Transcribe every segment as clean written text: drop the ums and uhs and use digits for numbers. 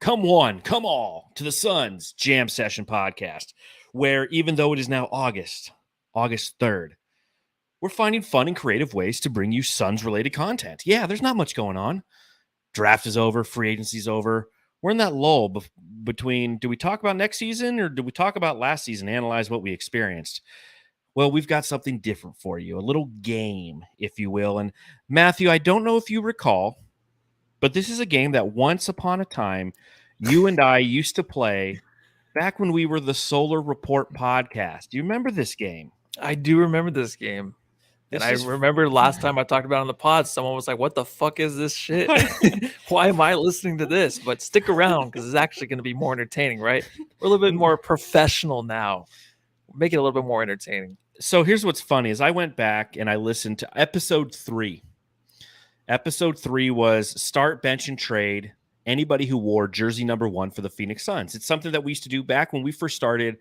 Come one, come all to the Suns Jam Session podcast, where even though it is now August 3rd, we're finding fun and creative ways to bring you Suns-related content. Yeah, there's not much going on. Draft is over, free agency's over. We're in that lull between, do we talk about next season or do we talk about last season, analyze what we experienced? Well, we've got something different for you, a little game, if you will. And Matthew, I don't know if you recall, but this is a game that once upon a time, you and I used to play back when we were the Solar Report podcast. Do you remember this game? I do remember this game. And I remember last time I talked about it on the pod, someone was like, what the fuck is this shit? Why am I listening to this? But stick around because it's actually going to be more entertaining, right? We're a little bit more professional now. Make it a little bit more entertaining. So here's what's funny is I went back and I listened to episode 3. Episode 3 was start, bench, and trade anybody who wore jersey number 1 for the Phoenix Suns. It's something that we used to do back when we first started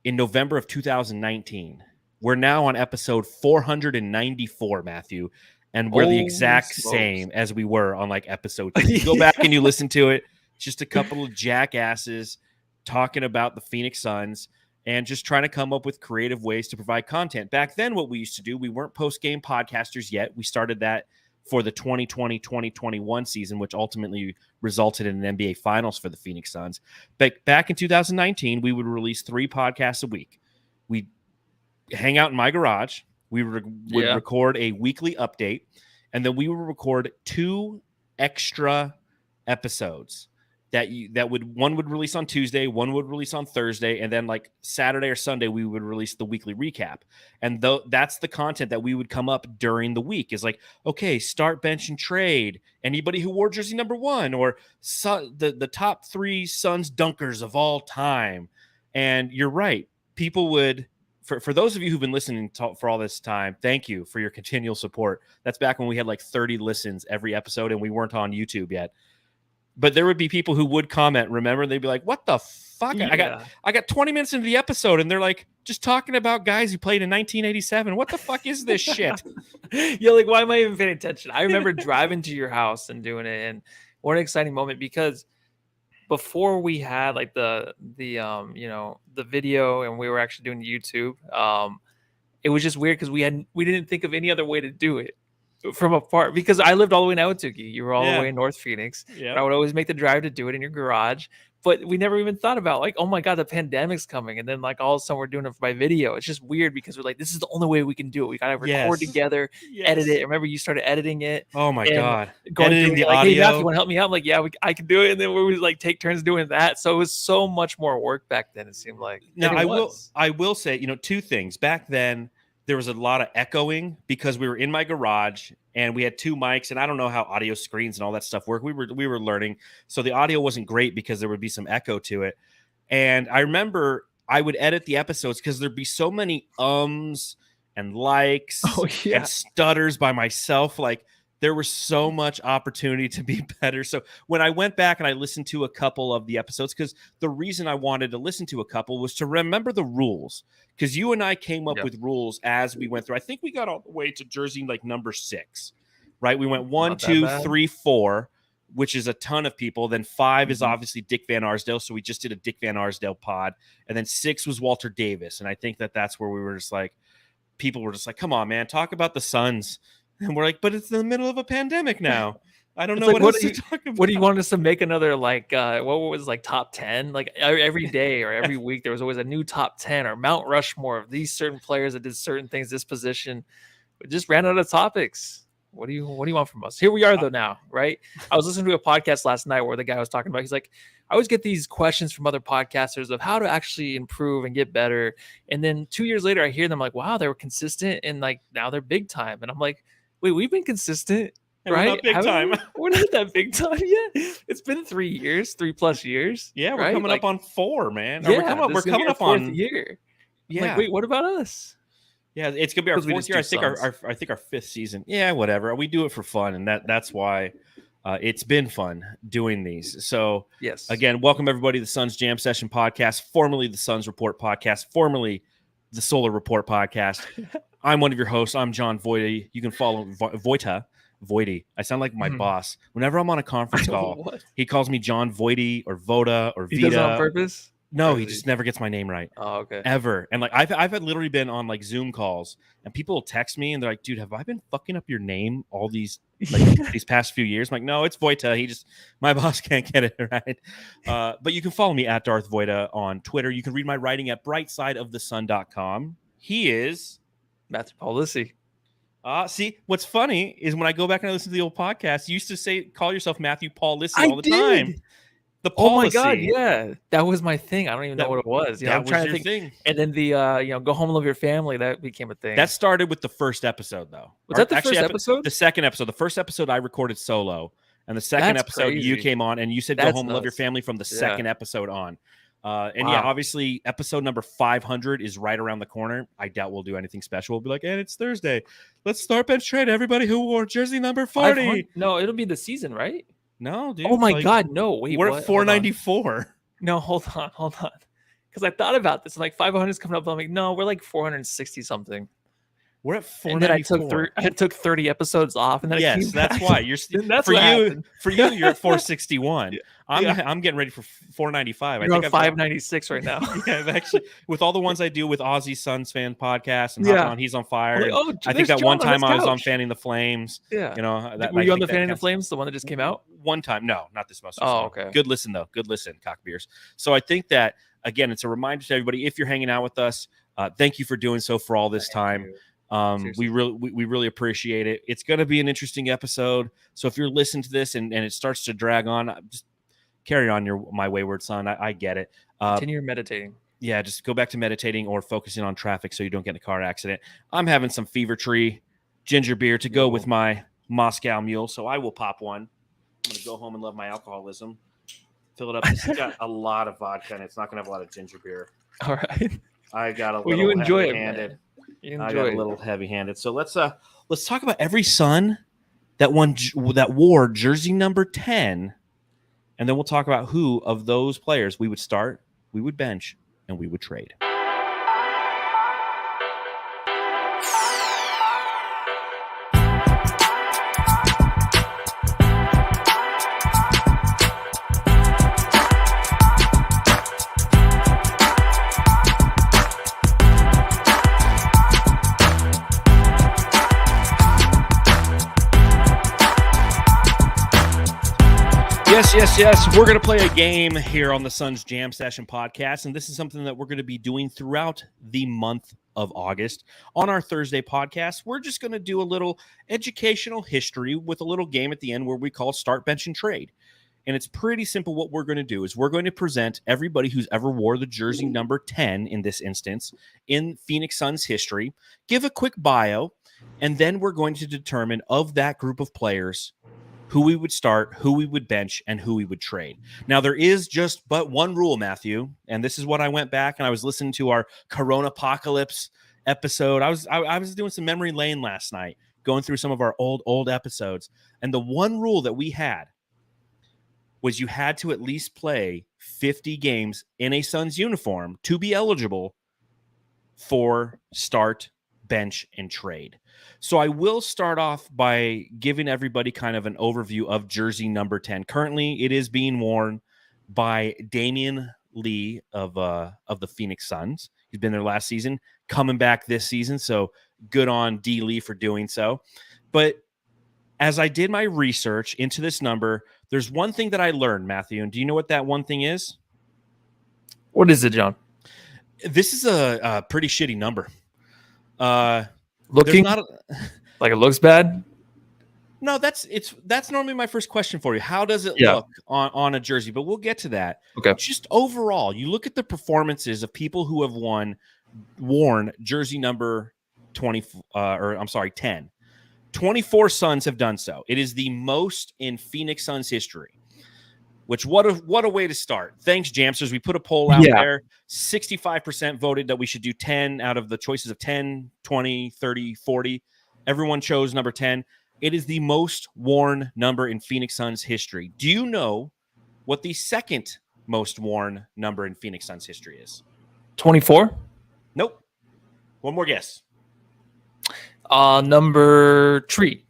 in November of 2019. We're now on episode 494, Matthew, and we're the exact same as we were on like episode 2. You go back and you listen to it. It's just a couple of jackasses talking about the Phoenix Suns and just trying to come up with creative ways to provide content. Back then, what we used to do, we weren't post-game podcasters yet. We started that for the 2020-2021 season, which ultimately resulted in an NBA Finals for the Phoenix Suns. But back in 2019, we would release 3 podcasts a week. We'd hang out in my garage. We would record a weekly update, and then we would record 2 extra episodes one would release on Tuesday, one would release on Thursday, and then like Saturday or Sunday we would release the weekly recap. And that's the content that we would come up during the week is like, okay, start, bench, and trade anybody who wore jersey number 1 or the top 3 Suns dunkers of all time. And you're right, people would. For those of you who've been listening for all this time, thank you for your continual support. That's back when we had like 30 listens every episode and we weren't on YouTube yet. But there would be people who would comment, remember? They'd be like, what the fuck? Yeah. I got 20 minutes into the episode and they're like, just talking about guys who played in 1987. What the fuck is this shit? You're like, why am I even paying attention? I remember driving to your house and doing it. And what an exciting moment, because before we had like the video and we were actually doing YouTube, it was just weird because we didn't think of any other way to do it from afar, because I lived all the way in Ahwatukee. You were all the way in North Phoenix. Yep. I would always make the drive to do it in your garage, but we never even thought about like, oh my God, the pandemic's coming. And then like all of a sudden we're doing it by video. It's just weird because we're like, this is the only way we can do it. We got to record together, edit it. Remember you started editing it. Oh my God. Editing the audio. Hey, Matthew, you want to help me out? I'm like, yeah, I can do it. And then we would like take turns doing that. So it was so much more work back then. It seemed like. Now I will say, 2 things back then. There was a lot of echoing because we were in my garage and we had 2 mics, and I don't know how audio screens and all that stuff work. We were learning. So the audio wasn't great because there would be some echo to it. And I remember I would edit the episodes because there'd be so many ums and likes and stutters by myself. Like there was so much opportunity to be better. So when I went back and I listened to a couple of the episodes, because the reason I wanted to listen to a couple was to remember the rules. Because you and I came up with rules as we went through. I think we got all the way to jersey like number 6, right? We went 1, 2, 3, 4, which is a ton of people. Then 5 is obviously Dick Van Arsdale. So we just did a Dick Van Arsdale pod. And then 6 was Walter Davis. And I think that's where we were just like, people were just like, come on, man, talk about the Suns. And we're like, but it's in the middle of a pandemic now. I don't know like, what else to talk about. What do you want us to make another like what was like top 10? Like every day or every week there was always a new top 10 or Mount Rushmore of these certain players that did certain things this position. We just ran out of topics. What do you want from us? Here we are though now, right? I was listening to a podcast last night where the guy was talking about, he's like, I always get these questions from other podcasters of how to actually improve and get better. And then 2 years later I hear them like, wow, they were consistent and like now they're big time. And I'm like, wait, we've been consistent. And right? We're not big time. We're not that big time yet. It's been 3+ years. Yeah, we're coming up on 4, man. Yeah, we're coming up on 4th year. Yeah. Like, wait, what about us? Yeah, it's gonna be our 4th year. I think our 5th season. Yeah, whatever. We do it for fun, and that's why it's been fun doing these. So yes, again, welcome everybody to the Suns Jam Session podcast, formerly the Suns Report podcast, formerly the Solar Report podcast. I'm one of your hosts. I'm John Voita. You can follow Voita Voidy. I sound like my Mhm. boss. Whenever I'm on a conference call, What? he calls me John Voidy or Voda or He does it on Vita. purpose? No, Or he is just never gets my name right. Oh, okay. Ever. And like I've had literally been on like Zoom calls and people will text me and they're like, dude, have I been fucking up your name all these these past few years? I'm like, no, it's Voita. My boss can't get it right. But you can follow me at Darth Voita on Twitter. You can read my writing at brightsideofthesun.com. He is Matthew Paulisi. see, what's funny is when I go back and I listen to the old podcast, you used to call yourself Matthew Paul Lissy all the time. The Oh my God, policy. yeah. That was my thing. I don't even know what it was. That I'm trying was to your think. thing. And then the Go Home and Love Your Family, that became a thing. That started with the first episode, though. Was that the first episode? The second episode. The first episode I recorded solo, and the second That's episode you crazy. came on, and you said That's "Go Home and Love Your nuts. Family" from the second episode on. And Wow. yeah, obviously, episode number 500 is right around the corner. I doubt we'll do anything special. We'll be like, and it's Thursday. Let's start bench trade everybody who wore jersey number 40. No, it'll be the season, right? No, dude. Oh my God, no. Wait, we're what? at 494. No, hold on. Because I thought about this. Like 500 is coming up. I'm like, no, we're like 460 something. We're at 494. And then I took 30 episodes off, and then yes, that's why you're that's for what you. happened. For you, you're at 461. Yeah. I'm getting ready for 495. You're on 596 right now. Yeah, I've actually with all the ones I do with Aussie Suns fan podcast and Yeah. on He's on Fire. Like, oh, I think there's that one John on time his I was on couch. Fanning the Flames. Yeah. You know, Were you on the Fanning the Flames, the one that just came out? One time, no, not this most. Oh, okay. Good listen though. Good listen, cock beers. So I think that again, it's a reminder to everybody if you're hanging out with us. Thank you for doing so for all this time. We really appreciate it. It's going to be an interesting episode. So if you're listening to this and it starts to drag on, just carry on my wayward son. I get it. Continue meditating. Yeah, just go back to meditating or focusing on traffic so you don't get in a car accident. I'm having some Fever Tree ginger beer to go with my Moscow Mule, so I will pop one. I'm going to go home and love my alcoholism. Fill it up. This has got a lot of vodka and it's not going to have a lot of ginger beer. All right. I got a little well, you enjoy heavy-handed. I got a little heavy-handed. So let's talk about every Sun that wore jersey number 10, and then we'll talk about who of those players we would start, we would bench, and we would trade. Yes. We're going to play a game here on the Suns Jam Session podcast, and this is something that we're going to be doing throughout the month of August. On our Thursday podcast, we're just going to do a little educational history with a little game at the end where we call Start, Bench, and Trade. And it's pretty simple. What we're going to do is we're going to present everybody who's ever wore the jersey number 10, in this instance, in Phoenix Suns history, give a quick bio, and then we're going to determine of that group of players who we would start, who we would bench, and who we would trade. Now, there is just but one rule, Matthew, and this is what I went back and I was listening to our Corona Apocalypse episode. I was doing some memory lane last night, going through some of our old episodes, and the one rule that we had was you had to at least play 50 games in a Suns uniform to be eligible for start, bench, and trade. So I will start off by giving everybody kind of an overview of jersey number 10. Currently, it is being worn by Damian Lee of the Phoenix Suns. He's been there last season, coming back this season. So good on D. Lee for doing so. But as I did my research into this number, there's one thing that I learned, Matthew. And do you know what that one thing is? What is it, John? This is a pretty shitty number. Looking like it looks bad? No, that's normally my first question for you. How does it look on a jersey? But we'll get to that. Okay. Just overall, you look at the performances of people who have worn jersey number 10. 24 Suns have done so. It is the most in Phoenix Suns history. Which what a way to start. Thanks, Jamsters. We put a poll out there. 65% voted that we should do 10 out of the choices of 10, 20, 30, 40. Everyone chose number 10. It is the most worn number in Phoenix Suns history. Do you know what the second most worn number in Phoenix Suns history is? 24? Nope. One more guess. Number 3.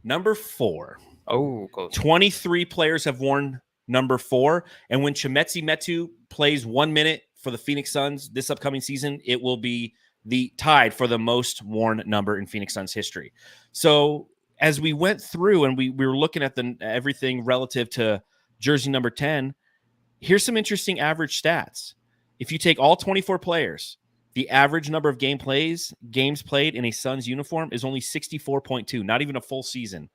Number 4. Oh, close. 23 players have worn number 4. And when Chimezie Metu plays 1 minute for the Phoenix Suns this upcoming season, it will be the tied for the most worn number in Phoenix Suns history. So as we went through and we were looking at everything relative to jersey number 10, here's some interesting average stats. If you take all 24 players, the average number of games played in a Suns uniform is only 64.2, not even a full season.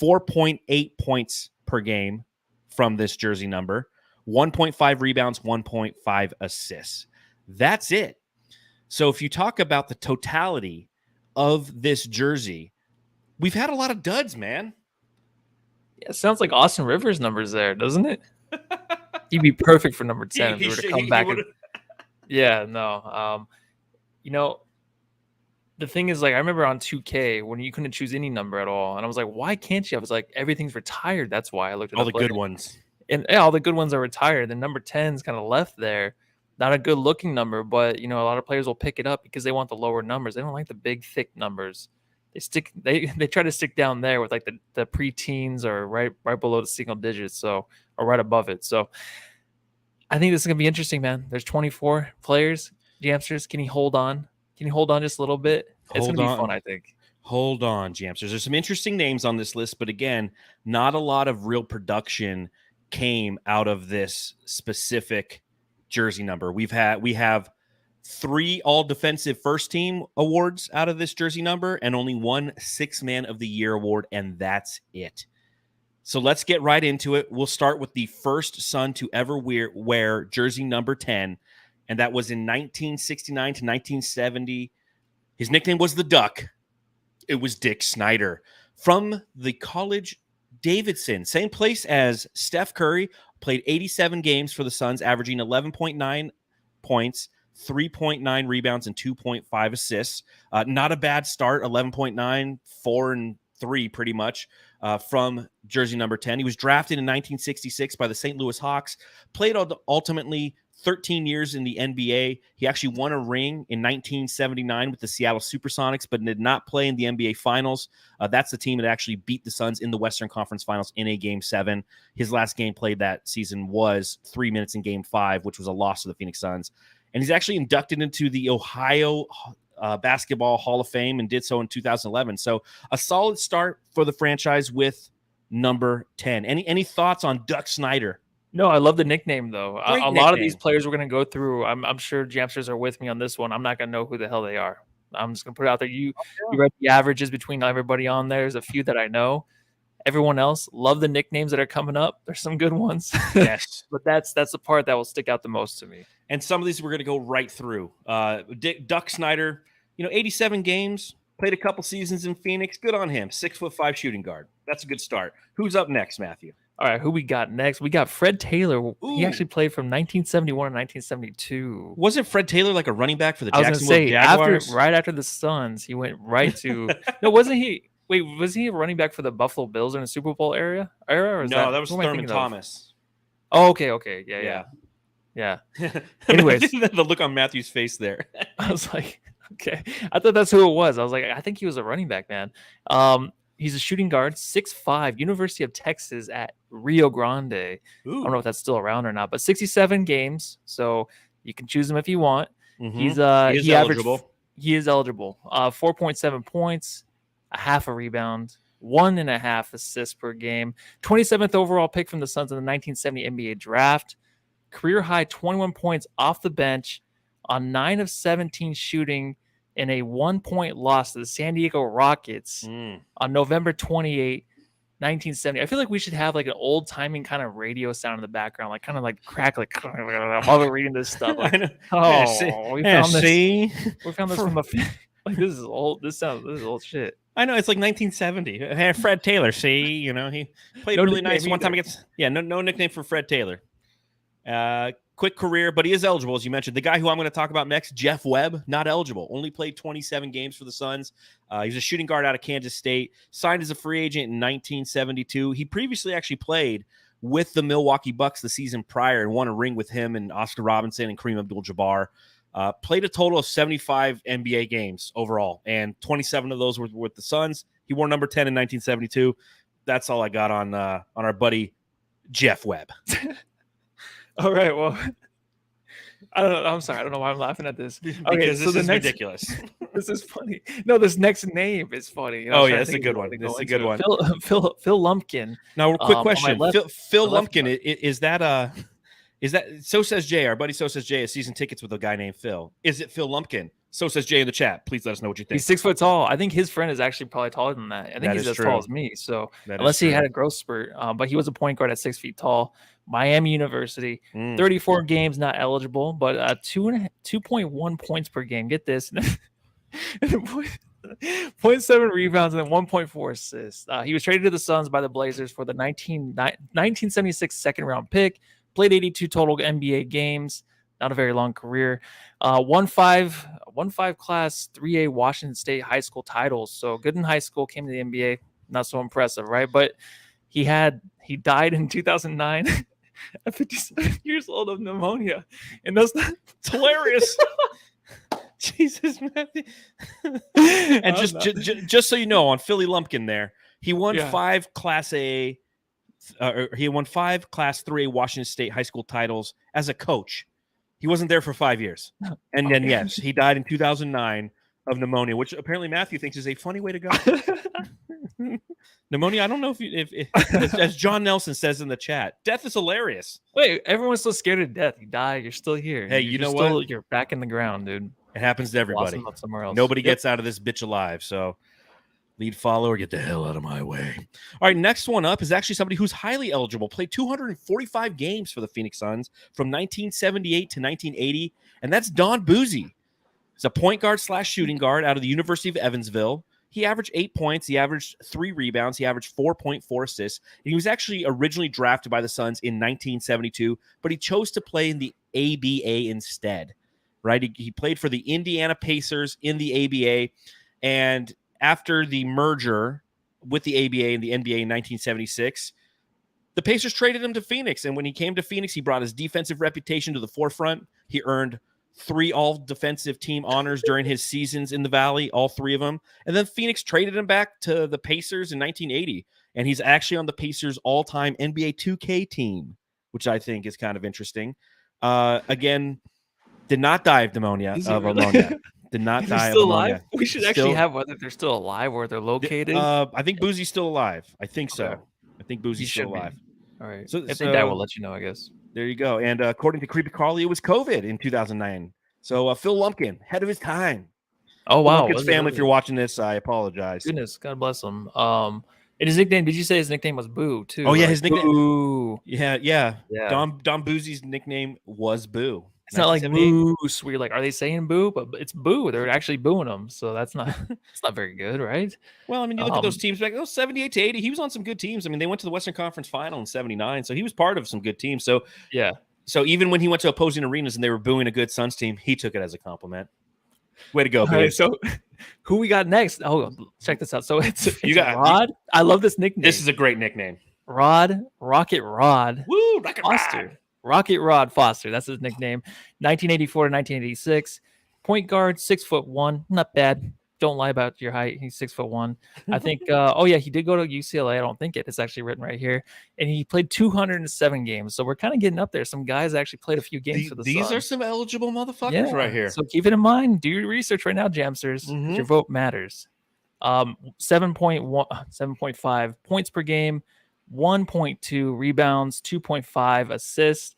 4.8 points per game from this jersey number, 1.5 rebounds, 1.5 assists. That's it. So if you talk about the totality of this jersey, we've had a lot of duds, man. Yeah, it sounds like Austin Rivers' numbers there, doesn't it? He'd be perfect for number 10 if he were to come back. Yeah, no. The thing is, like, I remember on 2K when you couldn't choose any number at all, and I was like, why can't you? I was like, everything's retired. That's why I looked at all the good ones. And yeah, all the good ones are retired. The number 10 is kind of left there. Not a good looking number, but a lot of players will pick it up because they want the lower numbers. They don't like the big, thick numbers. They try to stick down there with like the preteens or right below the single digits, or right above it. So I think this is gonna be interesting, man. There's 24 players. Jamsters, can he hold on? Can you hold on just a little bit? It's gonna be fun, I think. Hold on, Jamsters. There's some interesting names on this list, but again, not a lot of real production came out of this specific jersey number. We have 3 all defensive first team awards out of this jersey number and only 1 6th man of the year award, and that's it. So let's get right into it. We'll start with the first Sun to ever wear jersey number 10, and that was in 1969 to 1970. His nickname was the Duck. It was Dick Snyder from the College Davidson, same place as Steph Curry. Played 87 games for the Suns, averaging 11.9 points, 3.9 rebounds, and 2.5 assists. Not a bad start, 11.9, 4 and 3 pretty much from jersey number 10. He was drafted in 1966 by the St. Louis Hawks, played ultimately 13 years in the NBA. He actually won a ring in 1979 with the Seattle Supersonics, but did not play in the NBA Finals. That's the team that actually beat the Suns in the Western Conference Finals in a Game 7. His last game played that season was 3 minutes in Game 5, which was a loss to the Phoenix Suns. And he's actually inducted into the Ohio Basketball Hall of Fame and did so in 2011. So a solid start for the franchise with number 10. Any thoughts on Duck Snyder? No, I love the nickname, though. A Nickname. lot of these players we're going to go through, I'm sure Jamsters are with me on this one. I'm not going to know who the hell they are. I'm just going to put it out there. You read the averages between everybody on there. There's a few that I know. Everyone else, love the nicknames that are coming up. There's some good ones. Yes. But that's the part that will stick out the most to me. And some of these we're going to go right through. Duck Snyder, 87 games, played a couple seasons in Phoenix. Good on him. 6'5" shooting guard. That's a good start. Who's up next, Matthew? All right, who we got next? We got Fred Taylor. Ooh. He actually played from 1971 to 1972. Wasn't Fred Taylor like a running back for the Jacksonville Jaguars? Right after the Suns, he went right to – no, wasn't he – wait, was he a running back for the Buffalo Bills in the Super Bowl era? Or no, that was Thurman Thomas. Oh, okay. Yeah. Anyways. The look on Matthew's face there. I was like, okay. I thought that's who it was. I was like, I think he was a running back, man. He's a shooting guard, 6'5", University of Texas at Rio Grande. Ooh. I don't know if that's still around or not, but 67 games, so you can choose him if you want. Mm-hmm. He is eligible. He is eligible. 4.7 points, a half a rebound, 1.5 assists per game. 27th overall pick from the Suns in the 1970 NBA draft. Career high 21 points off the bench on 9 of 17 shooting in a 1-point loss to the San Diego Rockets on November 28, 1970. I feel like we should have like an old timing kind of radio sound in the background, like kind of like crack, like while we're reading this stuff. Like, we found this from a like this is old. This is old shit. I know, it's like 1970. Hey, Fred Taylor, see, he played really nice one time against. Yeah, no nickname for Fred Taylor. Quick career, but he is eligible, as you mentioned. The guy who I'm going to talk about next, Jeff Webb, not eligible. Only played 27 games for the Suns. He was a shooting guard out of Kansas State. Signed as a free agent in 1972. He previously actually played with the Milwaukee Bucks the season prior and won a ring with him and Oscar Robinson and Kareem Abdul-Jabbar. Played a total of 75 NBA games overall, and 27 of those were with the Suns. He wore number 10 in 1972. That's all I got on our buddy Jeff Webb. All right. Well, I don't know. I'm sorry. I don't know why I'm laughing at this. Because Okay, this is ridiculous. This is funny. No, this next name is funny. Oh yeah, it's a good one. This is a good one. Phil Lumpkin. Now, quick question: Phil left Lumpkin, is that So Says Jay? Our buddy So Says Jay has season tickets with a guy named Phil. Is it Phil Lumpkin? So Says Jay in the chat. Please let us know what you think. He's 6 foot tall. I think his friend is actually probably taller than that. I think he's as tall as me. So unless he had a growth spurt, but he was a point guard at 6 feet tall. Miami University, 34 games not eligible, but 2.1 points per game. Get this. 0.7 rebounds and then 1.4 assists. He was traded to the Suns by the Blazers for the 1976 second round pick. Played 82 total NBA games. Not a very long career. Won five class 3A Washington State high school titles. So good in high school, came to the NBA. Not so impressive, right? But he died in 2009 at 57 years old of pneumonia. And that's not hilarious. Jesus, man. And just so you know, on Philly Lumpkin there, he won 5 Class A. He won 5 Class 3A Washington State high school titles as a coach. He wasn't there for 5 years. And then, yes, he died in 2009 of pneumonia, which apparently Matthew thinks is a funny way to go. Pneumonia, I don't know if as John Nelson says in the chat, death is hilarious. Wait, everyone's so scared of death. You die, you're still here. Hey, you know what? You're back in the ground, dude. It happens to everybody. Somewhere else. Nobody gets out of this bitch alive, so lead follower, get the hell out of my way. All right, next one up is actually somebody who's highly eligible. Played 245 games for the Phoenix Suns from 1978 to 1980, and that's Don Boozy. He's a point guard / shooting guard out of the University of Evansville. He averaged 8 points. He averaged 3 rebounds. He averaged 4.4 assists. And he was actually originally drafted by the Suns in 1972, but he chose to play in the ABA instead, right? He played for the Indiana Pacers in the ABA, and after the merger with the ABA and the NBA in 1976, the Pacers traded him to Phoenix. And when he came to Phoenix, he brought his defensive reputation to the forefront. He earned 3 all-defensive team honors during his seasons in the Valley, all 3 of them. And then Phoenix traded him back to the Pacers in 1980. And he's actually on the Pacers' all-time NBA 2K team, which I think is kind of interesting. Again, did not die of pneumonia. Did not die of still pneumonia. Alive? We should actually have whether they're still alive or they're located. I think Boozy's still alive. I think so. Okay. I think Boozy's still alive. All right. So if they die, we'll let you know, I guess. There you go. And according to Creepy Carly, it was COVID in 2009. So Phil Lumpkin, ahead of his time. Oh, wow. Lumpkin's family, if you're watching this, I apologize. Goodness, God bless him. And his nickname, did you say his nickname was Boo, too? Oh, yeah, his nickname. Boo. Yeah. Don Boozy's nickname was Boo. It's not like Moose. We're like, are they saying Boo? But it's Boo. They're actually booing him. So that's not very good, right? Well, I mean, you look at those teams back, 78 to 80. He was on some good teams. I mean, they went to the Western Conference Final in 79. So he was part of some good teams. So yeah. So even when he went to opposing arenas and they were booing a good Suns team, he took it as a compliment. Way to go, Boo. Right, so who we got next? Oh, check this out. So it's Rod. I love this nickname. This is a great nickname. Rocket Rod. Woo, Rocket Foster. Rod. Rocket Rod Foster. That's his nickname. 1984 to 1986. Point guard, 6'1". Not bad. Don't lie about your height. He's 6'1". I think. He did go to UCLA. I don't think it's actually written right here. And he played 207 games. So we're kind of getting up there. Some guys actually played a few games for the Suns. These are some eligible motherfuckers right here. So keep it in mind. Do your research right now, Jamsters. Mm-hmm. Your vote matters. 7.5 points per game. 1.2 rebounds, 2.5 assists.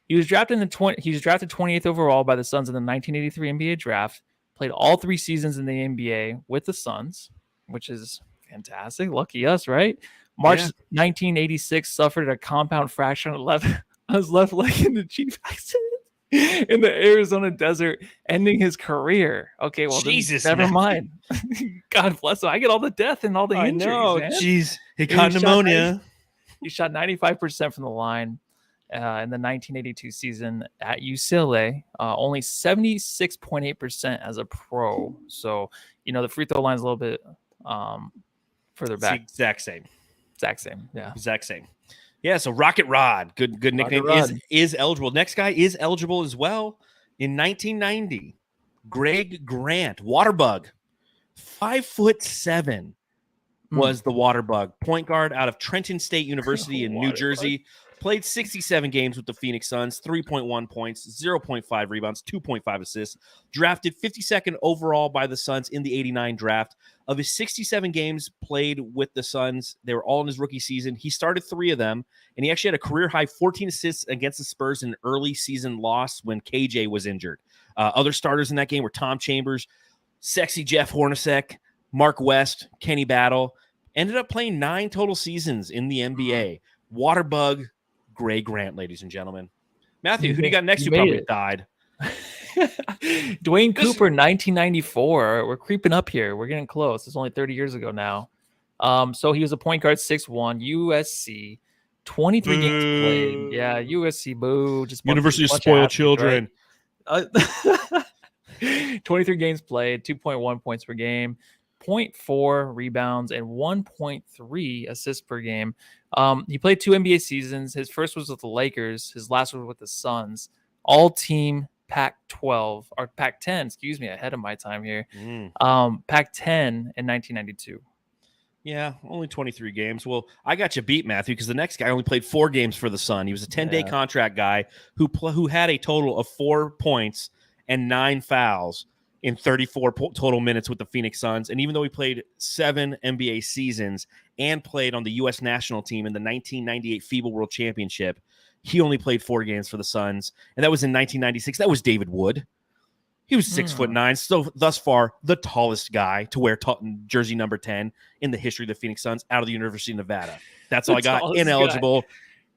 He was drafted 28th overall by the Suns in the 1983 NBA draft. Played all 3 seasons in the NBA with the Suns, which is fantastic. Lucky us, right? March 1986, suffered a compound fracture on his left leg in the Jeep accident in the Arizona desert, ending his career. Okay, well, Jesus, never mind. God bless him. I get all the death and all the injuries. I know. Jeez, he got pneumonia. He shot 95% from the line in the 1982 season at UCLA. Only 76.8% as a pro. So, the free throw line's a little bit further back. It's the exact same. Yeah. Exact same. Yeah, so Rocket Rod, good nickname, is eligible. Next guy is eligible as well. In 1990, Greg Grant, Waterbug, 5'7", was the water bug. Point guard out of Trenton State University in New Jersey. Played 67 games with the Phoenix Suns, 3.1 points, 0.5 rebounds, 2.5 assists. Drafted 52nd overall by the Suns in the 89 draft. Of his 67 games played with the Suns, they were all in his rookie season. He started 3 of them, and he actually had a career-high 14 assists against the Spurs in an early season loss when KJ was injured. Other starters in that game were Tom Chambers, Sexy Jeff Hornacek, Mark West, Kenny Battle. Ended up playing 9 total seasons in the NBA. Waterbug Gray Grant, ladies and gentlemen. Matthew, who do you got next? Who probably died? Dwayne Cooper, 1994. We're creeping up here. We're getting close. It's only 30 years ago now. So he was a point guard, 6'1", USC, 23 games played. Yeah, USC, boo. Just University of Spoiled Children. Right? 23 games played, 2.1 points per game, 0.4 rebounds, and 1.3 assists per game. He played 2 NBA seasons. His first was with the Lakers. His last was with the Suns. All-team Pac-12 or Pac-10, excuse me, ahead of my time here. Pac-10 in 1992. Yeah, only 23 games. Well, I got you beat, Matthew, because the next guy only played 4 games for the Sun. He was a 10-day contract guy who had a total of 4 points and 9 fouls in 34 total minutes with the Phoenix Suns. And even though he played 7 NBA seasons and played on the U.S. national team in the 1998 FIBA World Championship, he only played 4 games for the Suns. And that was in 1996. That was David Wood. He was 6'9", so thus far the tallest guy to wear jersey number 10 in the history of the Phoenix Suns out of the University of Nevada. That's all I got. Ineligible. Guy.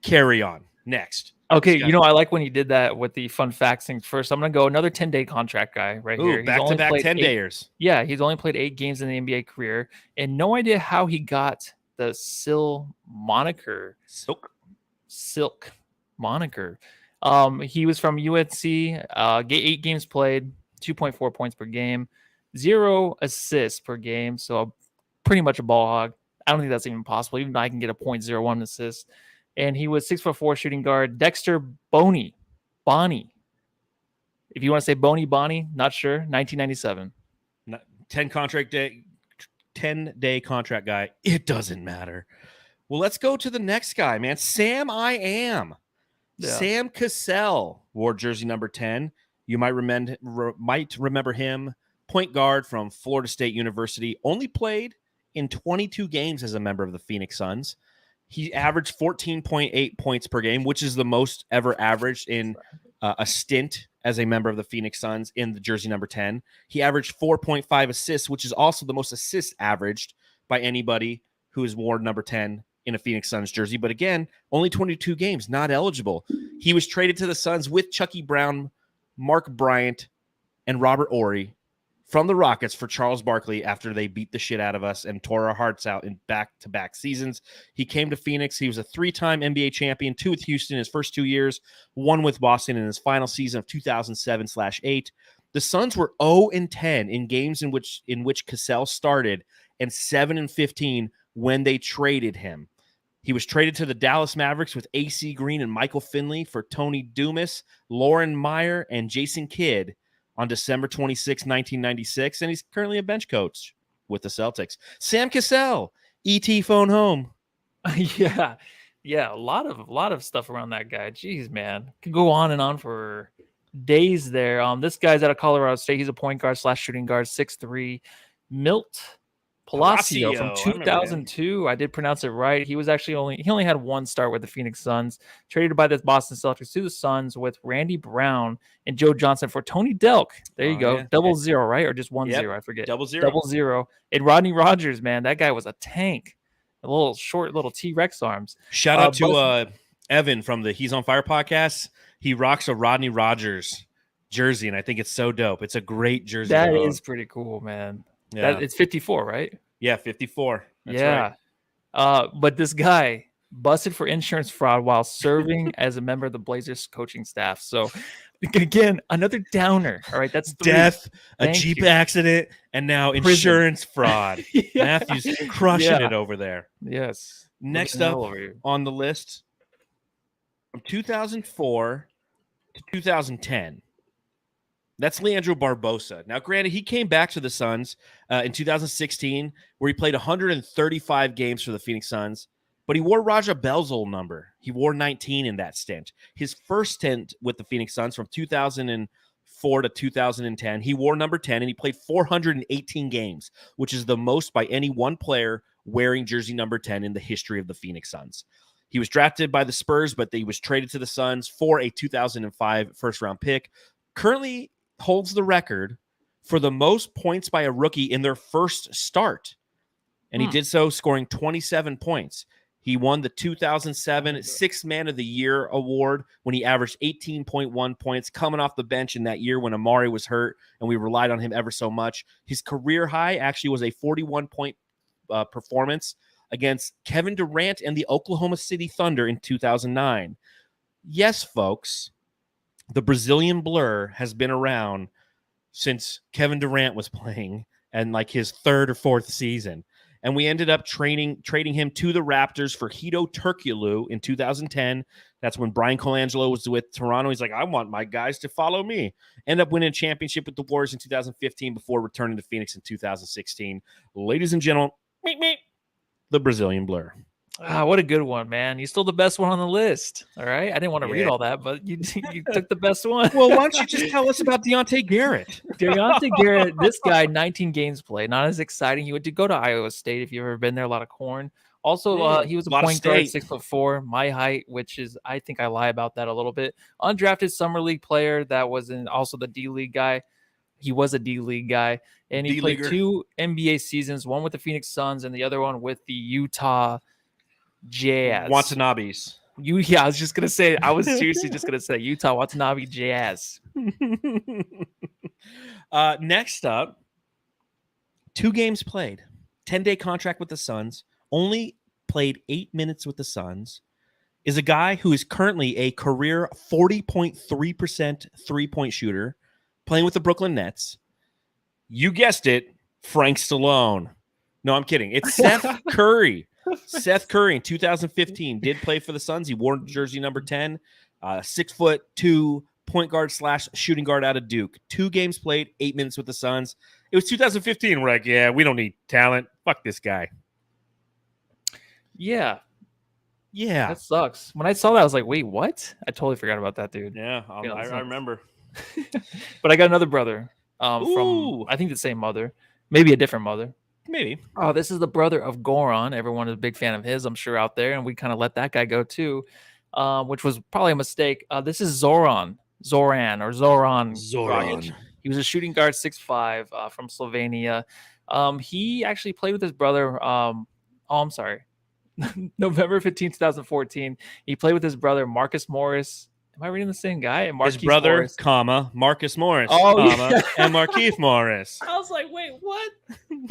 Carry on. Next. Okay, I like when he did that with the fun facts thing first. I'm going to go another 10-day contract guy right here. He's back-to-back 10-dayers. Yeah, he's only played 8 games in the NBA career, and no idea how he got the moniker. Silk moniker. He was from UNC, 8 games played, 2.4 points per game, 0 assists per game, so pretty much a ball hog. I don't think that's even possible. Even I can get a 0.01 assist. And he was 6'4" shooting guard. Dexter Bonnie. If you want to say Bonnie, not sure. 1997. 10-day contract guy. It doesn't matter. Well, let's go to the next guy, man. Sam Cassell wore jersey number 10. You might remember him. Point guard from Florida State University. Only played in 22 games as a member of the Phoenix Suns. He averaged 14.8 points per game, which is the most ever averaged in a stint as a member of the Phoenix Suns in the jersey number 10. He averaged 4.5 assists, which is also the most assists averaged by anybody who has worn number 10 in a Phoenix Suns jersey. But again, only 22 games, not eligible. He was traded to the Suns with Chucky Brown, Mark Bryant, and Robert Horry from the Rockets for Charles Barkley after they beat the shit out of us and tore our hearts out in back-to-back seasons. He came to Phoenix. He was a 3-time NBA champion, 2 with Houston in his first 2 years, 1 with Boston in his final season of 2007/8. The Suns were 0-10 in games in which Cassell started and 7-15 when they traded him. He was traded to the Dallas Mavericks with AC Green and Michael Finley for Tony Dumas, Lauren Meyer, and Jason Kidd on December 26, 1996, and he's currently a bench coach with the Celtics. Sam Cassell, ET phone home. Yeah, a lot of stuff around that guy. Jeez, man, could go on and on for days there. This guy's out of Colorado State. He's a point guard / shooting guard, 6'3". Milt Palacio from 2002. I did pronounce it right. He only had 1 start with the Phoenix Suns. Traded by the Boston Celtics to the Suns with Randy Brown and Joe Johnson for Tony Delk. There you go. Yeah. 0, right? Or just 1-0, I forget. 0. And Rodney Rogers, man, that guy was a tank. A little short, little T-Rex arms. Shout out to Evan from the He's on Fire podcast. He rocks a Rodney Rogers jersey, and I think it's so dope. It's a great jersey. That is pretty cool, man. Yeah. It's 54, right? Yeah, 54. That's right. But this guy busted for insurance fraud while serving as a member of the Blazers coaching staff. So, again, another downer. All right, that's 3. Death, a Jeep accident, and now insurance fraud. Matthew's crushing it over there. Yes. Next up on the list, from 2004 to 2010, That's Leandro Barbosa. Now, granted, he came back to the Suns in 2016, where he played 135 games for the Phoenix Suns, but he wore Raja Bell's old number. He wore 19 in that stint. His first stint with the Phoenix Suns from 2004 to 2010, he wore number 10, and he played 418 games, which is the most by any one player wearing jersey number 10 in the history of the Phoenix Suns. He was drafted by the Spurs, but he was traded to the Suns for a 2005 first-round pick. Currently holds the record for the most points by a rookie in their first start. And he did so scoring 27 points. He won the 2007 Sixth Man of the Year award when he averaged 18.1 points coming off the bench in that year when Amari was hurt, and we relied on him ever so much. His career high actually was a 41-point performance against Kevin Durant and the Oklahoma City Thunder in 2009. Yes, folks, the Brazilian Blur has been around since Kevin Durant was playing and like his third or fourth season. And we ended up trading him to the Raptors for Hedo Turkoglu in 2010. That's when Brian Colangelo was with Toronto. He's like, I want my guys to follow me. End up winning a championship with the Warriors in 2015 before returning to Phoenix in 2016. Ladies and gentlemen, the Brazilian Blur. What a good one, man. You stole the best one on the list. All right. I didn't want to read all that, but you took the best one. Well, why don't you just tell us about Deontay Garrett? Deontay Garrett, this guy, 19 games played. Not as exciting. He went to go to Iowa State if you've ever been there. A lot of corn. Also, he was a point guard, 6'4", my height, which is, I think I lie about that a little bit. Undrafted summer league player that was also the D-League guy. He was a D-League guy. And he played 2 NBA seasons, one with the Phoenix Suns and the other one with the Utah Jazz. Watanabes. I was just gonna say. I was seriously just gonna say Utah Watanabe Jazz. Next up, 2 games played, 10-day contract with the Suns. Only played 8 minutes with the Suns. Is a guy who is currently a career 40.3% three-point shooter, playing with the Brooklyn Nets. You guessed it, Frank Stallone. No, I'm kidding. It's Seth Curry. Seth Curry in 2015 did play for the Suns. He wore jersey number 10, 6'2", point guard / shooting guard out of Duke. 2 games played, 8 minutes with the Suns. It was 2015. We're like, yeah, we don't need talent. Fuck this guy. Yeah. That sucks. When I saw that, I was like, wait, what? I totally forgot about that dude. Yeah, I remember. But I got another brother from, I think, the same mother. Maybe a different mother. Maybe. Oh, this is the brother of Goran. Everyone is a big fan of his, I'm sure, out there. And we kind of let that guy go too, which was probably a mistake. This is Zoran. Dragic. He was a shooting guard, 6'5", from Slovenia. He actually played with his brother. I'm sorry. November 15, 2014. He played with his brother, Marcus Morris. Am I reading the same guy? His brother, Morris. Marcus Morris, and Markieff Morris. I was like, wait, what?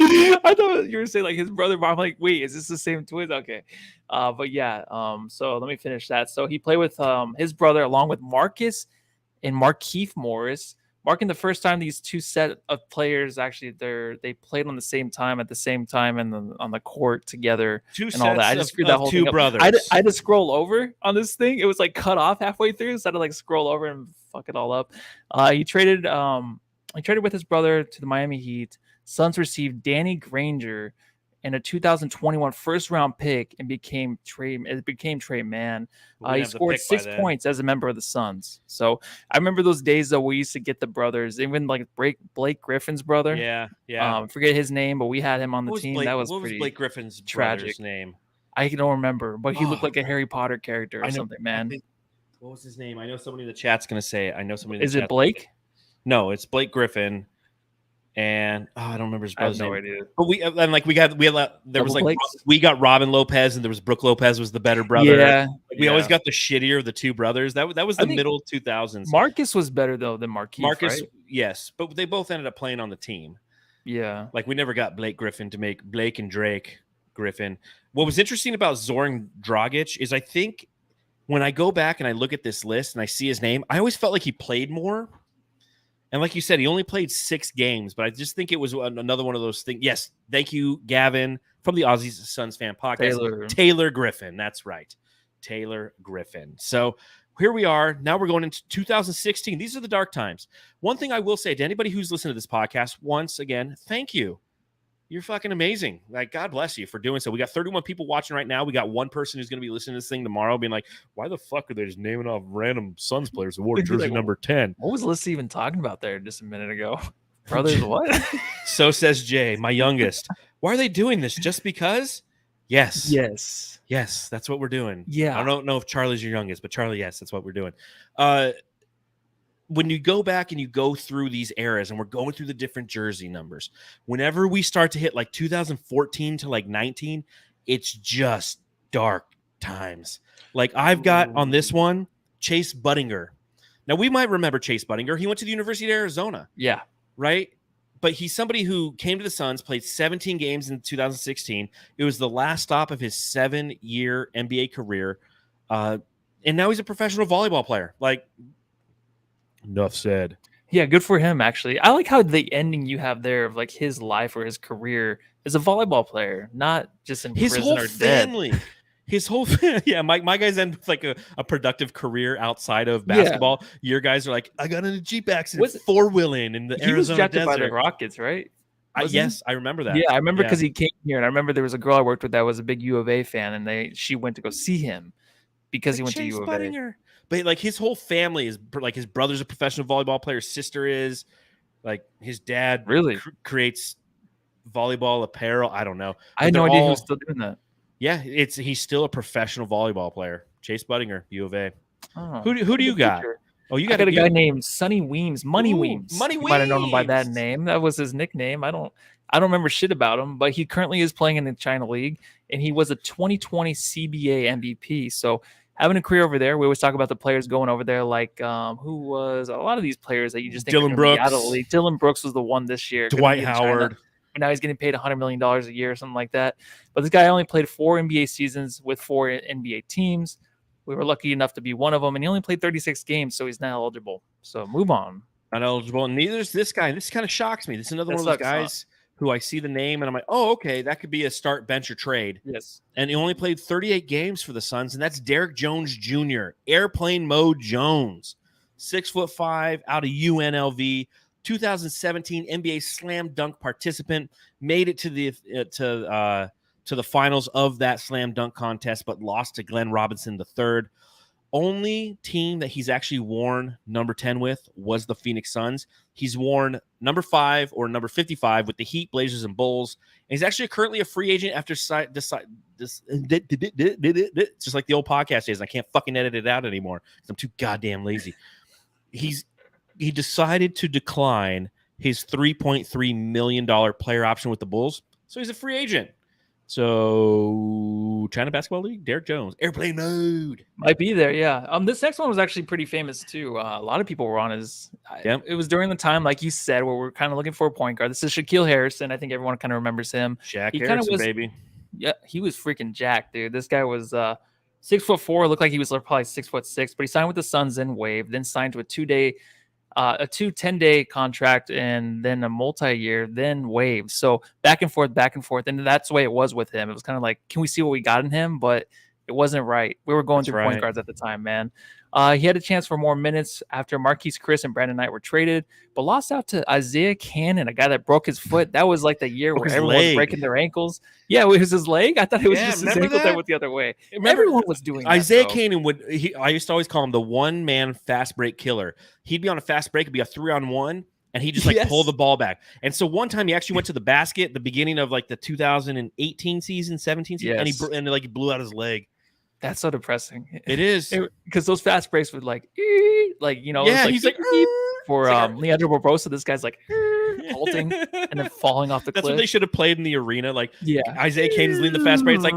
I thought you were saying like his brother. I'm like, wait, is this the same twins? Okay. But yeah, so let me finish that. So he played with his brother along with Marcus and Markieff Morris, marking the first time these 2 set of players actually they played on the same time at the same time and on the court together. 2 and all that. I just screwed that whole 2 thing brothers. I had to scroll over on this thing. It was like cut off halfway through, so I had to like scroll over and fuck it all up. He traded with his brother to the Miami Heat. Suns received Danny Granger and a 2021 first-round pick and became Trey Mann. He scored 6 points as a member of the Suns. So I remember those days that we used to get the brothers, even like Blake Griffin's brother. Yeah. Forget his name, but we had him on the team. That was what pretty was Blake Griffin's tragic name? I don't remember, but he looked like a Harry Potter character or something, man. What was his name? I know somebody in the chat's going to say it. I know somebody. Is it Blake? No, it's Blake Griffin. And I don't remember his brother's name. Idea. But we got Robin Lopez and there was Brooke Lopez was the better brother. Yeah, we always got the shittier of the 2 brothers. That was the middle 2000s. Marcus was better though than Markieff. Marcus, right? yes, but they both ended up playing on the team. Yeah, like we never got Blake Griffin to make Blake and Drake Griffin. What was interesting about Zoran Dragic is I think when I go back and I look at this list and I see his name, I always felt like he played more. And like you said, he only played 6 games, but I just think it was another one of those things. Yes, thank you, Gavin, from the Aussies Suns fan podcast. Taylor Griffin, that's right. Taylor Griffin. So here we are. Now we're going into 2016. These are the dark times. One thing I will say to anybody who's listened to this podcast, once again, thank you. You're fucking amazing. Like, God bless you for doing so. We got 31 people watching right now. We got one person who's going to be listening to this thing tomorrow being like, why the fuck are they just naming off random Suns players who wore jersey number 10? What was Lissa even talking about there just a minute ago? Brothers what? So says Jay, my youngest. Why are they doing this? Just because? Yes. Yes, that's what we're doing. Yeah. I don't know if Charlie's your youngest, but Charlie, yes, that's what we're doing. When you go back and you go through these eras and we're going through the different jersey numbers, whenever we start to hit like 2014 to like 19, it's just dark times. Like I've got on this one, Chase Budinger. Now we might remember Chase Budinger. He went to the University of Arizona. Yeah. Right? But he's somebody who came to the Suns, played 17 games in 2016. It was the last stop of his 7-year NBA career. And now he's a professional volleyball player. Like, enough said. Yeah, good for him, actually. I like how the ending you have there of like his life or his career as a volleyball player, not just in his prison whole or family. Dead. His whole yeah, my guys end with like a productive career outside of basketball. Yeah. Your guys are like, I got in a Jeep accident, four-wheeling in the Arizona was drafted desert. by the Rockets, right? Yes, I remember that. Yeah, I remember because he came here, and I remember there was a girl I worked with that was a big U of A fan, and she went to go see him because he went Chase to U of Budinger. A. But like his whole family is like his brother's a professional volleyball player, his sister is, like his dad really creates volleyball apparel. I don't know. But I had no idea he was still doing that. Yeah, he's still a professional volleyball player. Chase Budinger, U of A. Oh, who do you got? Oh, you got a guy named Sonny Weems, Money Weems. Money Weems. You might have known him by that name. That was his nickname. I don't remember shit about him, but he currently is playing in the China League, and he was a 2020 CBA MVP. So having a career over there, we always talk about the players going over there, like who was a lot of these players that you just think Dylan Brooks. Out of the league. Dylan Brooks was the one this year. Dwight Howard. And now he's getting paid $100 million a year or something like that. But this guy only played 4 NBA seasons with 4 NBA teams. We were lucky enough to be one of them, and he only played 36 games, so he's not eligible. So move on. Not eligible. And neither is this guy. This kind of shocks me. This is another one of those guys who I see the name, and I'm like, oh, okay, that could be a start, bench, or trade. Yes. And he only played 38 games for the Suns, and that's Derek Jones Jr., Airplane Mode Jones, 6'5", out of UNLV. 2017 NBA Slam Dunk participant, made it to the finals of that Slam Dunk contest, but lost to Glenn Robinson III. Only team that he's actually worn number 10 with was the Phoenix Suns. He's worn number 5 or number 55 with the Heat, Blazers, and Bulls. And he's actually currently a free agent after just like the old podcast days. I can't fucking edit it out anymore because I'm too goddamn lazy. He decided to decline his $3.3 million player option with the Bulls, so he's a free agent. So, China Basketball League, Derek Jones, Airplane Mode. Might be there, yeah. This next one was actually pretty famous, too. A lot of people were on his. Yep. It was during the time, like you said, where we're kind of looking for a point guard. This is Shaquille Harrison. I think everyone kind of remembers him. Harrison, baby. Yeah, he was freaking jacked, dude. This guy was 6'4", looked like he was probably 6'6", but he signed with the Suns and waived, then signed to a 10-day contract and then a multi-year, then waived. So back and forth. And that's the way it was with him. It was kind of like, can we see what we got in him? But it wasn't right. We were going through point guards at the time, man. He had a chance for more minutes after Marquise Chris and Brandon Knight were traded, but lost out to Isaiah Cannon, a guy that broke his foot. That was like the year where everyone was breaking their ankles. Yeah, it was his leg. I thought it was just his ankle that went the other way. Everyone was doing that. Isaiah Cannon I used to always call him the one-man fast break killer. He'd be on a fast break, it'd be a 3-on-1, and he'd just pull the ball back. And so one time he actually went to the basket at the beginning of like the 2018 season, 17 season, and he blew out his leg. That's so depressing. It is, because those fast breaks would he's like for Leandro Barbosa. This guy's like halting and then falling off the cliff. That's what they should have played in the arena. Like Isaiah Cannon's leading the fast break. It's like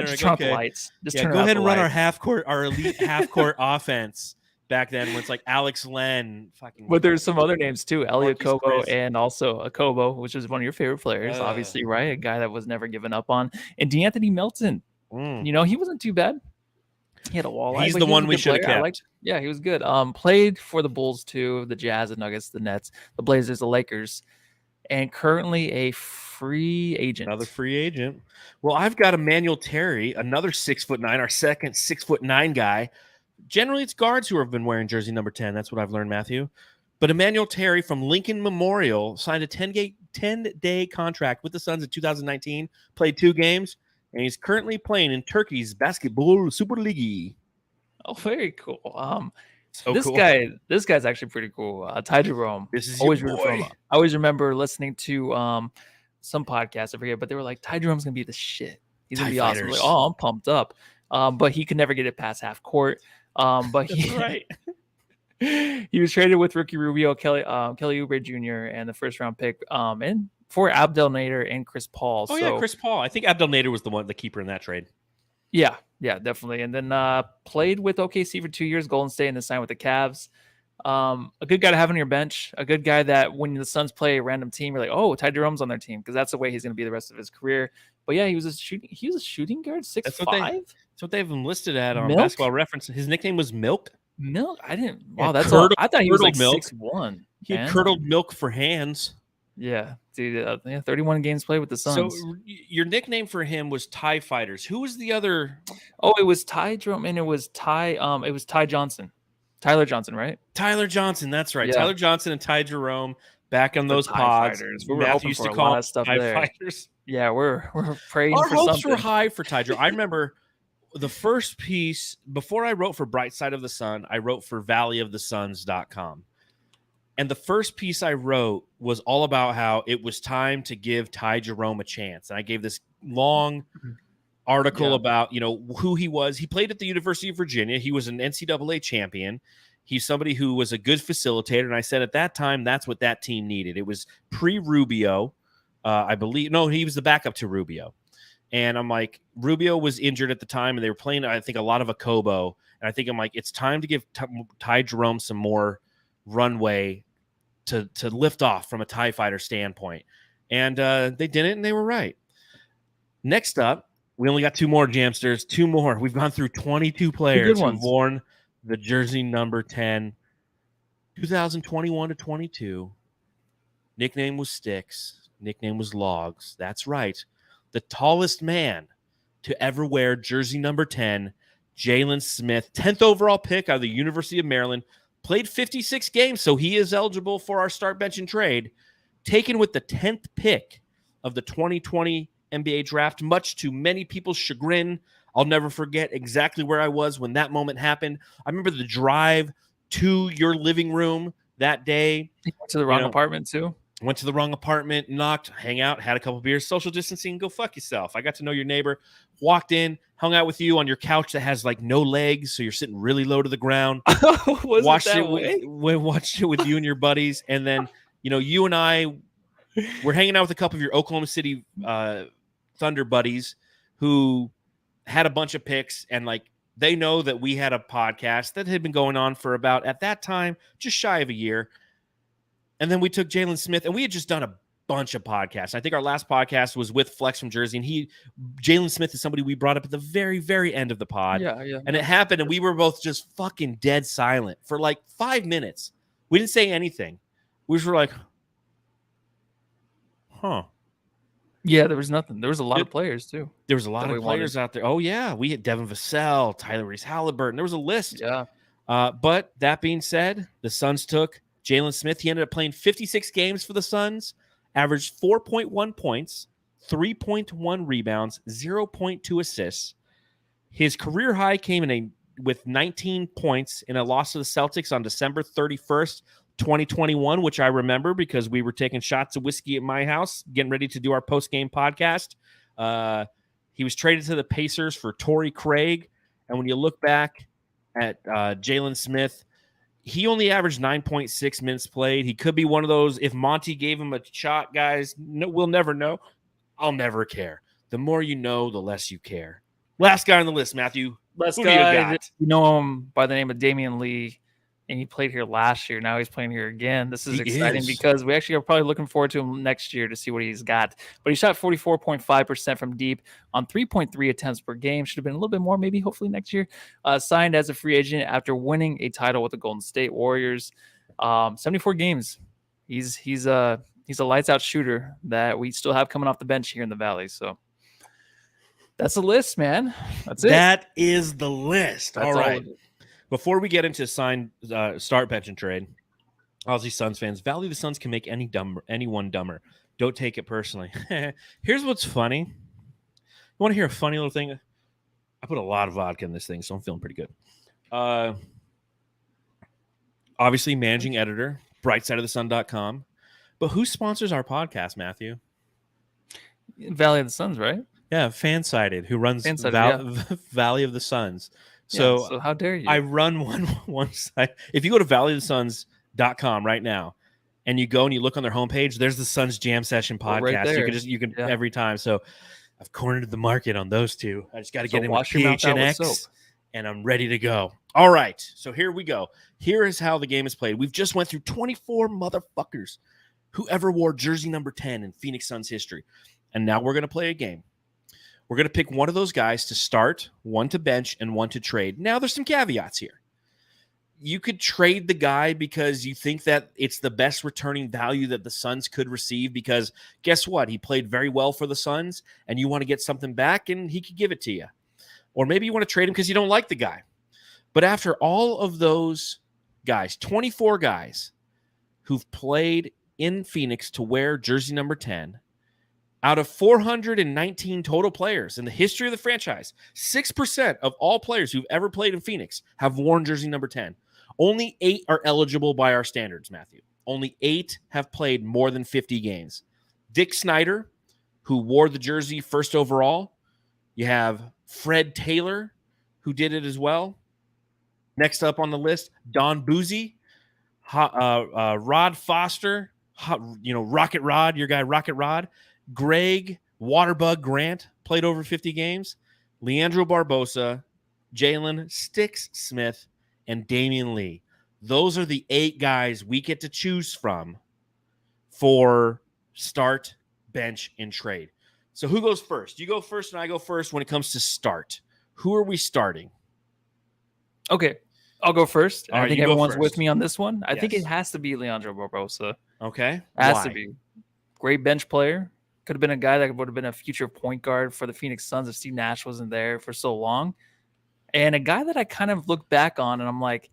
just turn off the lights. Just turn go ahead and run our elite half court offense. Back then, when it's like Alex Len, but there's some other names too, Elliot Kobo and also Akobo, which is one of your favorite players, obviously, right? A guy that was never given up on, and DeAnthony Melton. You know, he wasn't too bad. He had a wall. He's the one we should have kept. Yeah, he was good. Played for the Bulls too, the Jazz, the Nuggets, the Nets, the Blazers, the Lakers, and currently a free agent. Another free agent. Well, I've got Emmanuel Terry, another 6'9", our second 6'9" guy, Generally, it's guards who have been wearing jersey number 10. That's what I've learned, Matthew. But Emmanuel Terry from Lincoln Memorial signed a 10-day contract with the Suns in 2019, played 2 games, and he's currently playing in Turkey's Basketball Super League. Oh, very cool. So this cool. guy's actually pretty cool. Ty Jerome. This is always your rooted for boy. him. I always remember listening to some podcast, I forget, but they were like, Ty Jerome's gonna be the shit. He's gonna be awesome. Like, oh, I'm pumped up. But he could never get it past half court. But That's right. He was traded with rookie Rubio, Kelly Oubre Jr. and the first round pick, and for Abdel Nader and Chris Paul. Yeah, Chris Paul. I think Abdel Nader was the keeper in that trade. Yeah, definitely. And then played with OKC for 2 years, Golden State, and then signed with the Cavs. A good guy to have on your bench. A good guy that when the Suns play a random team, you're like, oh, Ty Jerome's on their team, because that's the way he's going to be the rest of his career. But yeah, he was a shooting guard, 6'5". That's what they've him listed at on Milk? Basketball Reference. His nickname was Milk. Milk? I didn't. Yeah, Wow, that's all. I thought he was like milk. 6'1". He had curdled milk for hands. Yeah, dude. 31 games played with the Suns. So your nickname for him was Tie Fighters. Who was the other? Oh, it was Ty Jerome, and it was Ty. It was Ty Johnson, Tyler Johnson, right? Tyler Johnson. That's right. Yeah. Tyler Johnson and Ty Jerome back on those pods. We were hoping for a lot of stuff there. Fighters. Yeah, we're praying. Our for hopes something. were high for Ty Jerome. I remember the first piece before I wrote for Bright Side of the Sun. I wrote for valleyofthesuns.com. And the first piece I wrote was all about how it was time to give Ty Jerome a chance. And I gave this long article about, who he was. He played at the University of Virginia. He was an NCAA champion. He's somebody who was a good facilitator. And I said at that time, that's what that team needed. It was pre-Rubio, I believe. No, he was the backup to Rubio. And I'm like, Rubio was injured at the time, and they were playing, I think, a lot of Akobo. And I think I'm like, it's time to give Ty Jerome some more runway to lift off from a TIE fighter standpoint. And they did it, and they were right. Next up, we only got 2 more, Jamsters. 2 more. We've gone through 22 players who've worn the jersey number 10, 2021 to 22. Nickname was Sticks. Nickname was Logs. That's right. The tallest man to ever wear jersey number 10, Jalen Smith, 10th overall pick out of the University of Maryland, played 56 games, so he is eligible for our start, bench, and trade. Taken with the 10th pick of the 2020 NBA draft, much to many people's chagrin. I'll never forget exactly where I was when that moment happened. I remember the drive to your living room that day. You went to the wrong apartment, too? Went to the wrong apartment, knocked, hang out, had a couple beers, social distancing, go fuck yourself. I got to know your neighbor, walked in, hung out with you on your couch that has like no legs, so you're sitting really low to the ground. Watched it with you and your buddies, and then you and I were hanging out with a couple of your Oklahoma City Thunder buddies who had a bunch of picks, and like they know that we had a podcast that had been going on for about, at that time, just shy of a year. And then we took Jalen Smith, and we had just done a bunch of podcasts. I think our last podcast was with Flex from Jersey, and Jalen Smith is somebody we brought up at the very, very end of the pod. Yeah. And it happened, and we were both just fucking dead silent for like 5 minutes. We didn't say anything. We just were like, huh. Yeah, there was nothing. There was a lot of players, too. There was a lot of players out there. Oh, yeah. We had Devin Vassell, Tyler Reese Halliburton. There was a list. Yeah. But that being said, the Suns took Jalen Smith. He ended up playing 56 games for the Suns, averaged 4.1 points, 3.1 rebounds, 0.2 assists. His career high came with 19 points in a loss to the Celtics on December 31st, 2021, which I remember because we were taking shots of whiskey at my house, getting ready to do our post-game podcast. He was traded to the Pacers for Torrey Craig. And when you look back at Jalen Smith, he only averaged 9.6 minutes played. He could be one of those, if Monty gave him a shot, guys, we'll never know. I'll never care. The more you know, the less you care. Last guy on the list, Matthew. Last guy, you know him by the name of Damian Lee, and he played here last year. Now he's playing here again. This is exciting because we actually are probably looking forward to him next year to see what he's got. But he shot 44.5% from deep on 3.3 attempts per game. Should have been a little bit more, maybe, hopefully next year. Signed as a free agent after winning a title with the Golden State Warriors. 74 games. He's a lights out shooter that we still have coming off the bench here in the Valley. So that's the list, man. That's it. That is the list. All right. Before we get into start, bench, and trade, Aussie Suns fans, value the Suns can make anyone dumber. Don't take it personally. Here's what's funny. You want to hear a funny little thing? I put a lot of vodka in this thing, so I'm feeling pretty good. Obviously, managing editor, brightsideofthesun.com. But who sponsors our podcast, Matthew? Valley of the Suns, right? Yeah, Fansided, who runs Valley of the Suns. So how dare you? I run one site. If you go to valleyofthesuns.com right now, and you go and you look on their homepage, there's the Suns Jam Session podcast. Right there. You can every time. So I've cornered the market on those two. I just got to get in with PHNX, and I'm ready to go. All right, so here we go. Here is how the game is played. We've just went through 24 motherfuckers who ever wore jersey number 10 in Phoenix Suns history, and now we're going to play a game. We're going to pick one of those guys to start, one to bench, and one to trade. Now, there's some caveats here. You could trade the guy because you think that it's the best returning value that the Suns could receive because guess what? He played very well for the Suns, and you want to get something back, and he could give it to you. Or maybe you want to trade him because you don't like the guy. But after all of those guys, 24 guys who've played in Phoenix to wear jersey number 10, out of 419 total players in the history of the franchise, 6% of all players who've ever played in Phoenix have worn jersey number 10. Only 8 are eligible by our standards, Matthew. Only 8 have played more than 50 games. Dick Snyder, who wore the jersey first overall. You have Fred Taylor, who did it as well. Next up on the list, Don Boozy, Rod Foster, Rocket Rod, your guy Rocket Rod. Greg Waterbug Grant played over 50 games. Leandro Barbosa, Jalen Sticks Smith, and Damian Lee. Those are the 8 guys we get to choose from for start, bench, and trade. So who goes first? You go first and I go first when it comes to start. Who are we starting? Okay, I'll go first. All right, I think everyone's with me on this one. I think it has to be Leandro Barbosa. Okay. Has to be. Great bench player. Could have been a guy that would have been a future point guard for the Phoenix Suns if Steve Nash wasn't there for so long. And a guy that I kind of look back on and I'm like,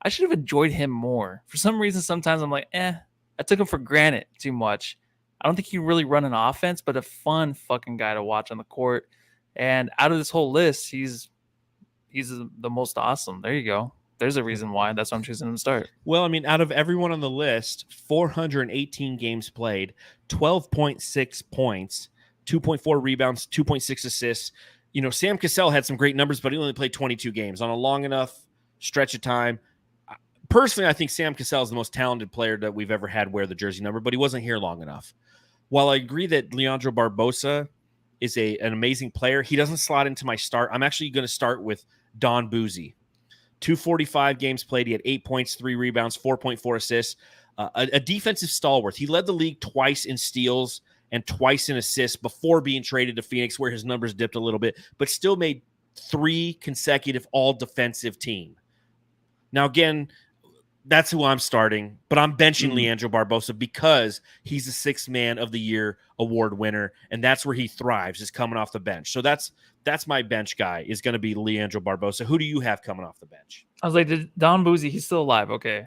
I should have enjoyed him more. For some reason, sometimes I'm like, I took him for granted too much. I don't think he really run an offense, but a fun fucking guy to watch on the court. And out of this whole list, he's the most awesome. There you go. There's a reason why. That's why I'm choosing him to start. Well, I mean, out of everyone on the list, 418 games played, 12.6 points, 2.4 rebounds, 2.6 assists. Sam Cassell had some great numbers, but he only played 22 games on a long enough stretch of time. Personally, I think Sam Cassell is the most talented player that we've ever had wear the jersey number, but he wasn't here long enough. While I agree that Leandro Barbosa is an amazing player, he doesn't slot into my start. I'm actually going to start with Don Boozy. 245 games played. He had 8 points, 3 rebounds, 4.4 assists. A defensive stalwart. He led the league twice in steals and twice in assists before being traded to Phoenix, where his numbers dipped a little bit, but still made 3 consecutive all-defensive team. Now, again, that's who I'm starting, but I'm benching Leandro Barbosa because he's a 6th Man of the Year award winner, and that's where he thrives, is coming off the bench. So that's my bench guy, is going to be Leandro Barbosa. Who do you have coming off the bench? I was like, Don Boozy, he's still alive. Okay.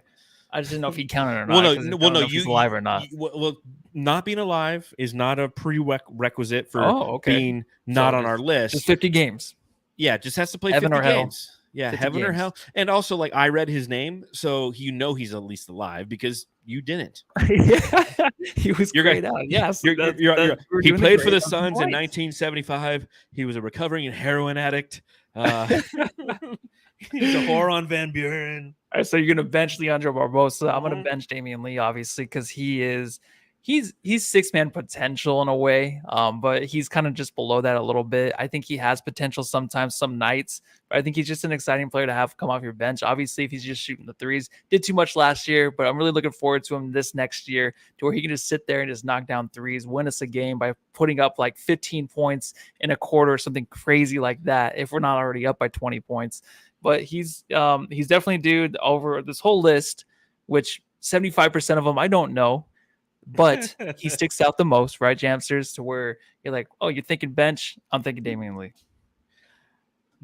I just didn't know if he counted or not. No, he's alive or not. Well, not being alive is not a prerequisite for being not on our list. Just 50 games. Yeah, just has to play Heaven 50 or games. hell. Yeah, heaven or hell. And also, I read his name, so he's at least alive because you didn't. Yeah, he was great out. Yes. He played for the Suns in 1975. He was a recovering heroin addict. He's a whore on Van Buren. All right, so you're going to bench Leandro Barbosa. I'm going to bench Damian Lee, obviously, because he's 6-man potential in a way, but he's kind of just below that a little bit. I think he has potential sometimes, some nights, but I think he's just an exciting player to have come off your bench. Obviously, if he's just shooting the threes, did too much last year, but I'm really looking forward to him this next year to where he can just sit there and just knock down threes, win us a game by putting up 15 points in a quarter or something crazy like that, if we're not already up by 20 points. But he's definitely a dude over this whole list, which 75% of them I don't know. But he sticks out the most, right, Jamsters, to where you're like, oh, you're thinking bench. I'm thinking Damian Lee.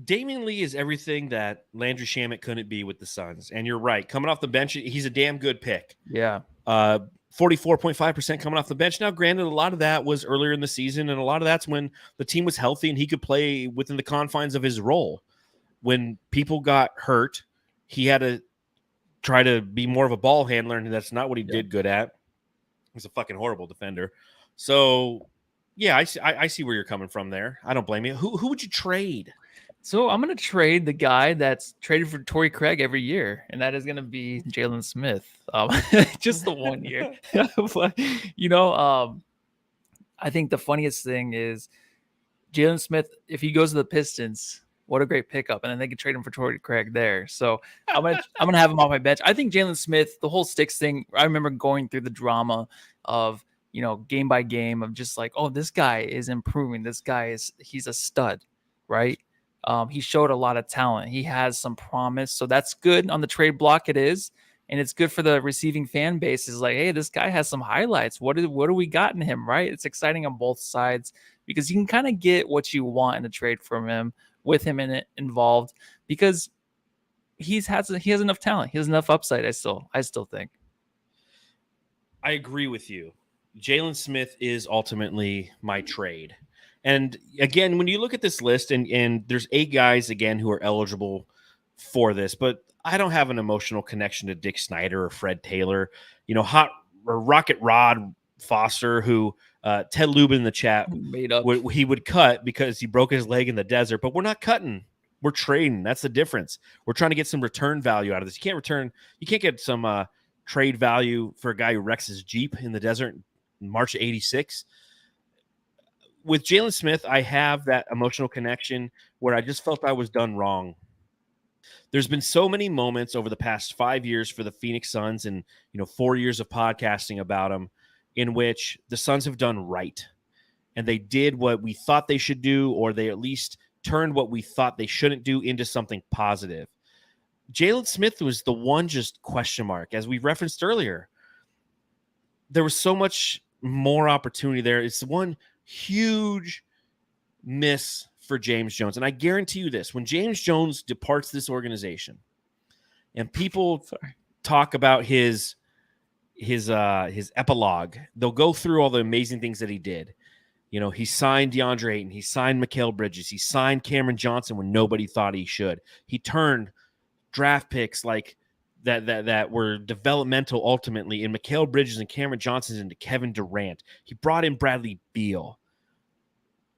Damian Lee is everything that Landry Shamet couldn't be with the Suns. And you're right. Coming off the bench, he's a damn good pick. Yeah. 44.5% coming off the bench. Now, granted, a lot of that was earlier in the season, and a lot of that's when the team was healthy and he could play within the confines of his role. When people got hurt, he had to try to be more of a ball handler, and that's not what he did good at. He's a fucking horrible defender. So, yeah, I see where you're coming from there. I don't blame you. Who would you trade? So I'm going to trade the guy that's traded for Torrey Craig every year, and that is going to be Jalen Smith. Just the 1 year. But, I think the funniest thing is Jalen Smith, if he goes to the Pistons, what a great pickup. And then they could trade him for Torrey Craig there. So I'm gonna have him off my bench. I think Jalen Smith, the whole sticks thing, I remember going through the drama of, game by game of just like, oh, this guy is improving. He's a stud, right? He showed a lot of talent. He has some promise. So that's good on the trade block. It is. And it's good for the receiving fan base. Is like, hey, this guy has some highlights. What do we got in him, right? It's exciting on both sides because you can kind of get what you want in a trade from him with him in it involved because he has enough talent. He has enough upside. I still think. I agree with you. Jalen Smith is ultimately my trade. And again, when you look at this list, and there's 8 guys again who are eligible for this, but I don't have an emotional connection to Dick Snyder or Fred Taylor. Hot or Rocket Rod Foster, who Ted Lubin in the chat made up. He would cut because he broke his leg in the desert, but we're not cutting. We're trading. That's the difference. We're trying to get some return value out of this. You can't get some trade value for a guy who wrecks his Jeep in the desert in March of '86. With Jalen Smith, I have that emotional connection where I just felt I was done wrong. There's been so many moments over the past 5 years for the Phoenix Suns and 4 years of podcasting about them in which the Suns have done right. And they did what we thought they should do, or they at least turned what we thought they shouldn't do into something positive. Jalen Smith was the one just question mark. As we referenced earlier, there was so much more opportunity there. It's one huge miss for James Jones. And I guarantee you this, when James Jones departs this organization and people talk about his epilogue, they'll go through all the amazing things that he did. He signed DeAndre Ayton, he signed Mikal Bridges, he signed Cameron Johnson when nobody thought he should. He turned draft picks like that were developmental ultimately in Mikal Bridges and Cameron Johnson into Kevin Durant. He brought in Bradley Beal.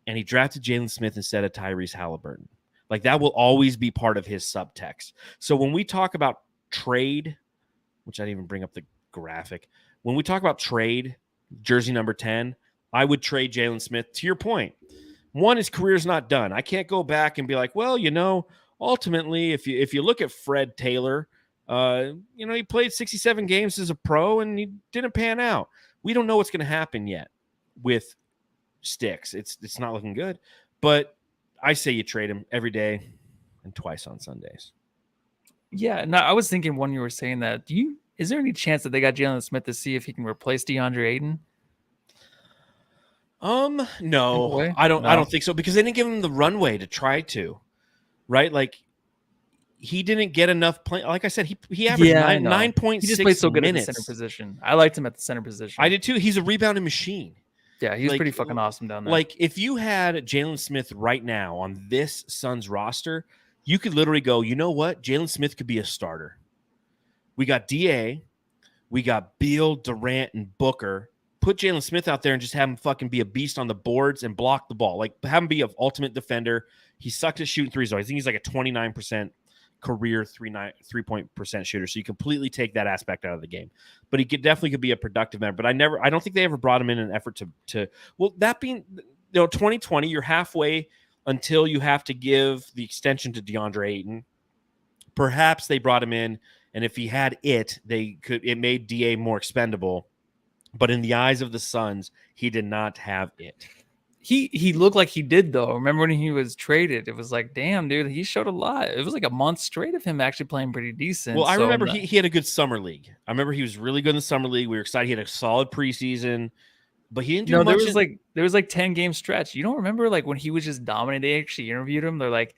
And he drafted Jalen Smith instead of Tyrese Halliburton. Like, that will always be part of his subtext. So when we talk about trade, which I didn't even bring up the graphic, when we talk about trade, jersey number 10, I would trade Jalen Smith. To your point, one, his career's not done. I can't go back and be like, well, ultimately, if you look at Fred Taylor, he played 67 games as a pro and he didn't pan out. We don't know what's going to happen yet with Sticks. It's not looking good, but I say you trade him every day and twice on Sundays. Yeah, no, I was thinking when you were saying that, is there any chance that they got Jalen Smith to see if he can replace DeAndre Ayton? No, I don't think so, because they didn't give him the runway to try to, right? Like, he didn't get enough play. Like I said, he averaged 9.6 He just played so good minutes. at the center position. I liked him at the center position. I did too. He's a rebounding machine. Yeah, he's pretty fucking awesome down there. Like, if you had Jalen Smith right now on this Suns roster, you could literally go, you know what? Jalen Smith could be a starter. We got DA. We got Beal, Durant, and Booker. Put Jalen Smith out there and just have him fucking be a beast on the boards and block the ball. Like, have him be an ultimate defender. He sucks at shooting threes, though. I think he's like a 29% career three-point percent shooter. So you completely take that aspect out of the game. But he definitely could be a productive member. But I don't think they ever brought him in an effort to well, that being 2020, you're halfway until you have to give the extension to DeAndre Ayton. Perhaps they brought him in, and if he had it made DA more expendable. But in the eyes of the Suns, he did not have it. He looked like he did, though. Remember when he was traded? It was like, damn, dude, he showed a lot. It was like a month straight of him actually playing pretty decent. Well, I remember he had a good summer league. I remember he was really good in the summer league. We were excited. He had a solid preseason, but he didn't do much. There was like 10 game stretch. You don't remember like when he was just dominating? They actually interviewed him. They're like,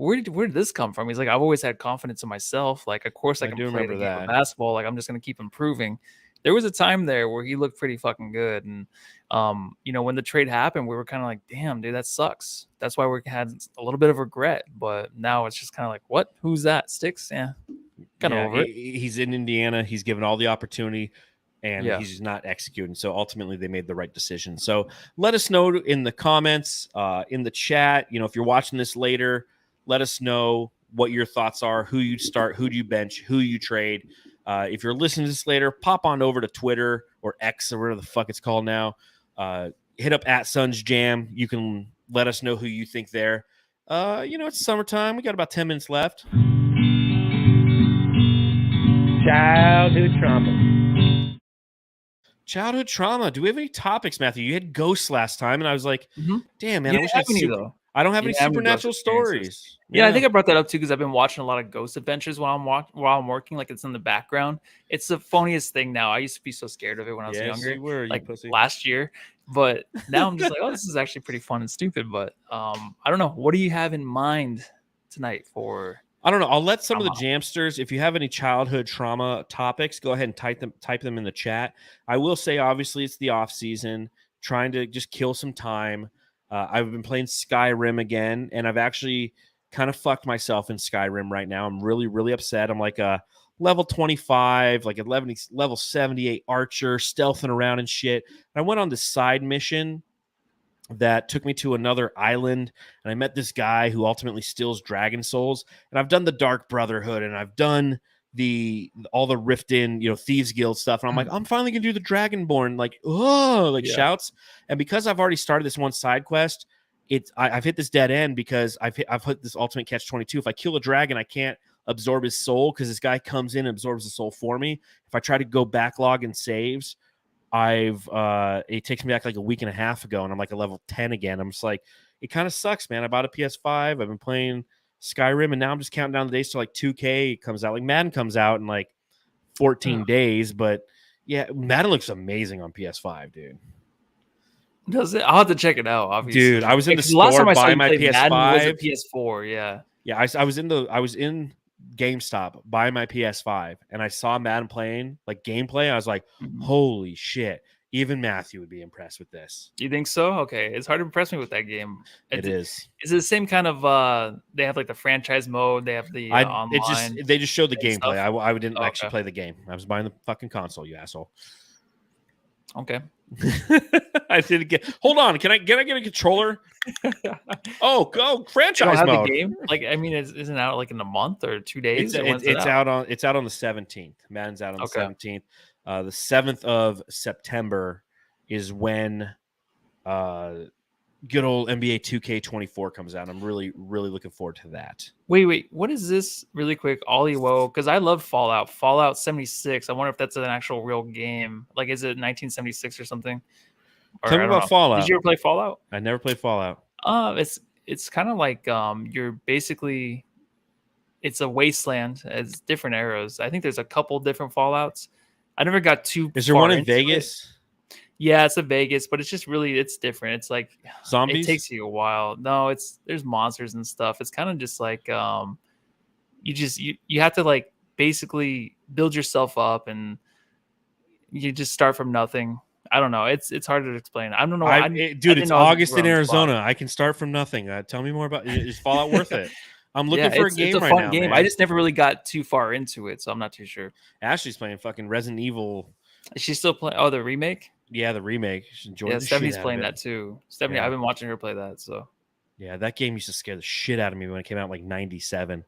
where did this come from? He's like, I've always had confidence in myself. Like, of course I can do play the remember game of that. basketball. Like, I'm just gonna keep improving. There was a time there where he looked pretty fucking good, and when the trade happened, we were kind of like, damn, dude, that sucks. That's why we had a little bit of regret. But now it's just kind of like, what? Who's that? Sticks? Yeah, kind of over it. He's in Indiana. He's given all the opportunity, and Yeah. he's just not executing. So ultimately, they made the right decision. So let us know in the comments, in the chat. If you're watching this later, let us know what your thoughts are. Who you start? Who do you bench? Who you trade? If you're listening to this later, pop on over to Twitter or X or whatever the fuck it's called now. Hit up @SunsJam. You can let us know who you think there. It's summertime. We got about 10 minutes left. Childhood trauma. Do we have any topics, Matthew? You had ghosts last time, and I was like, damn, man, I wish I had though. I don't have any supernatural stories. Yeah, I think I brought that up too because I've been watching a lot of Ghost Adventures while I'm working. Like, it's in the background. It's the funniest thing now. I used to be so scared of it when I was younger, you were, like pussy. last year. But now I'm just like, oh, this is actually pretty fun and stupid. But I don't know. What do you have in mind tonight for? I don't know. I'll let some of the Jamsters, if you have any childhood trauma topics, go ahead and type them in the chat. I will say, obviously, it's the off season, trying to just kill some time. I've been playing Skyrim again, and I've actually kind of fucked myself in Skyrim right now. I'm really, really upset. I'm like a level 25, like 11, level 78 archer, stealthing around and shit. And I went on this side mission that took me to another island, and I met this guy who ultimately steals dragon souls. And I've done the Dark Brotherhood, and I've done all the Riften, Thieves Guild stuff. And I'm like, I'm finally gonna do the Dragonborn, shouts. And because I've already started this one side quest, I've hit this dead end because I've hit this ultimate catch-22. If I kill a dragon, I can't absorb his soul because this guy comes in and absorbs the soul for me. If I try to go backlog and saves, it takes me back like a week and a half ago, and I'm like a level 10 again. I'm just like, it kind of sucks, man. I bought a PS5. I've been playing Skyrim, and now I'm just counting down the days till like 2K comes out. Like Madden comes out in like 14 days, but yeah, Madden looks amazing on PS5, dude. Does it? I'll have to check it out. Obviously, dude, I was in the store buying my PS5. Was a PS4, yeah. Yeah, I was in GameStop buying my PS5, and I saw Madden playing like gameplay. I was like, holy shit. Even Matthew would be impressed with this. You think so? Okay. It's hard to impress me with that game. It is. Is it the same kind of they have like the franchise mode, they have the online? They just showed the gameplay. I didn't actually play the game. I was buying the fucking console, you asshole. Okay. I didn't get. Hold on. Can I get a controller? Go franchise mode. The game? Like, I mean, isn't it out like in a month or 2 days? It's out on the 17th. Madden's out on the 17th. The 7th of September is when good old NBA 2K24 comes out. I'm really, really looking forward to that. Wait. What is this really quick? Ollie Woe, because I love Fallout 76. I wonder if that's an actual real game. Like, is it 1976 or something? Tell me about Fallout. Did you ever play Fallout? I never played Fallout. It's kind of like you're basically, it's a wasteland. It's different eras. I think there's a couple different Fallouts. I never got too. Is there one in Vegas? Yeah, it's a Vegas, but it's just really, it's different. It's like zombies. It takes you a while. No, there's monsters and stuff. It's kind of just like you have to like basically build yourself up, and you just start from nothing. I don't know. It's hard to explain. I don't know. Dude, it's August in Arizona. I can start from nothing. Tell me more about. Is Fallout worth it? I'm looking for a game right now. It's a fun game. Man. I just never really got too far into it, so I'm not too sure. Ashley's playing fucking Resident Evil. Is she still playing? Oh, the remake? Yeah, the remake. She's enjoying the Stephanie's shit playing out of that too. Stephanie, I've been watching her play that. So yeah, that game used to scare the shit out of me when it came out in like 97.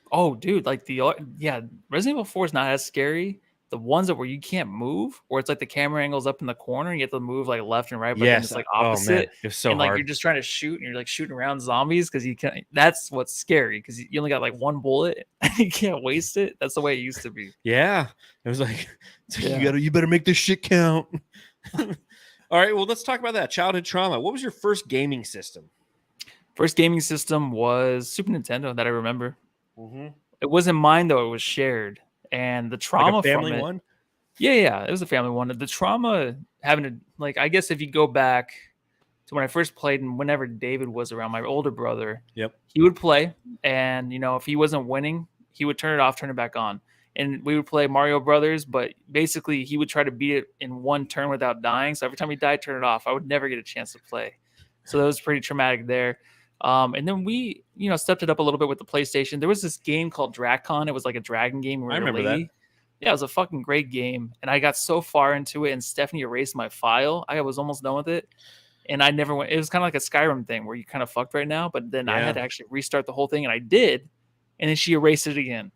Oh, dude, like Resident Evil 4 is not as scary. The ones that where you can't move, where it's like the camera angle's up in the corner, and you have to move like left and right, but then it's like opposite. Oh, man. It's so and hard. Like you're just trying to shoot, and you're like shooting around zombies because you can't. That's what's scary because you only got like one bullet, and you can't waste it. That's the way it used to be. Yeah, it was like you better make this shit count. All right, well, let's talk about that childhood trauma. What was your first gaming system? First gaming system was Super Nintendo that I remember. Mm-hmm. It wasn't mine though; it was shared. And the trauma like a family from it, one? Yeah, it was a family one. The trauma having to, like, I guess if you go back So when I first played, and whenever David was around, my older brother, Yep. he would play, and if he wasn't winning, he would turn it off, turn it back on, and we would play Mario Brothers. But basically, he would try to beat it in one turn without dying. So every time he died, turn it off. I would never get a chance to play. So that was pretty traumatic there. And then we, stepped it up a little bit with the PlayStation. There was this game called Dracon. It was like a dragon game. I remember that. Yeah, it was a fucking great game. And I got so far into it, and Stephanie erased my file. I was almost done with it. And I never went. It was kind of like a Skyrim thing where you kind of fucked right now. But then I had to actually restart the whole thing, and I did. And then she erased it again.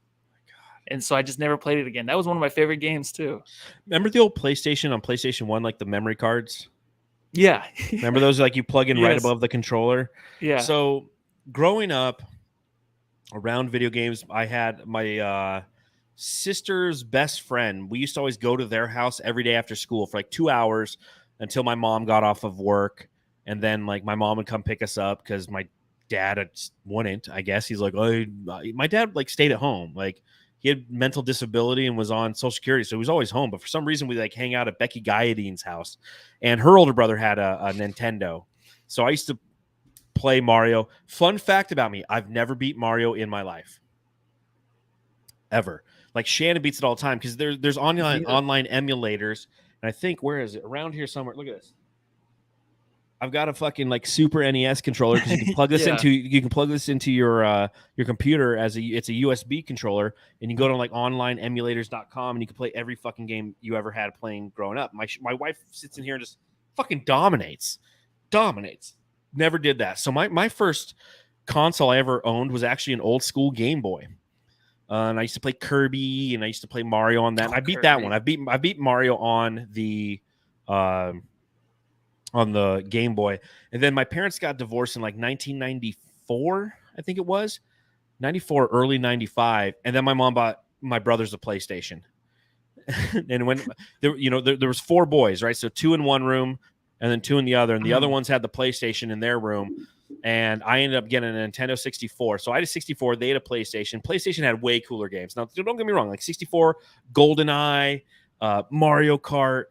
And so I just never played it again. That was one of my favorite games, too. Remember the old PlayStation on PlayStation 1, like the memory cards? Yeah. Remember those, like you plug in right above the controller? Yeah. So growing up around video games, I had my sister's best friend. We used to always go to their house every day after school for like 2 hours until my mom got off of work. And then like my mom would come pick us up because my dad wouldn't, I guess. He's like, oh, my dad like stayed at home. Like he had mental disability and was on Social Security, so he was always home. But for some reason, we like hang out at Becky Guyadine's house, and her older brother had a Nintendo. So I used to play Mario. Fun fact about me: I've never beat Mario in my life, ever. Like Shannon beats it all the time because there's online emulators, and I think where is it? Around here somewhere. Look at this. I've got a fucking like Super NES controller because you can plug this into your computer it's a USB controller, and you go to like onlineemulators.com and you can play every fucking game you ever had playing growing up. My wife sits in here and just fucking dominates. Never did that. So my first console I ever owned was actually an old school Game Boy. And I used to play Kirby and I used to play Mario on that. And I beat that one. I beat Mario on the Game Boy. And then my parents got divorced in like 1994, I think it was. 94, early 95. And then my mom bought my brothers a PlayStation. And when there was 4 boys, right? So 2 in one room and then 2 in the other. And the other ones had the PlayStation in their room. And I ended up getting a Nintendo 64. So I had a 64. They had a PlayStation. PlayStation had way cooler games. Now, don't get me wrong. Like 64, GoldenEye, Mario Kart,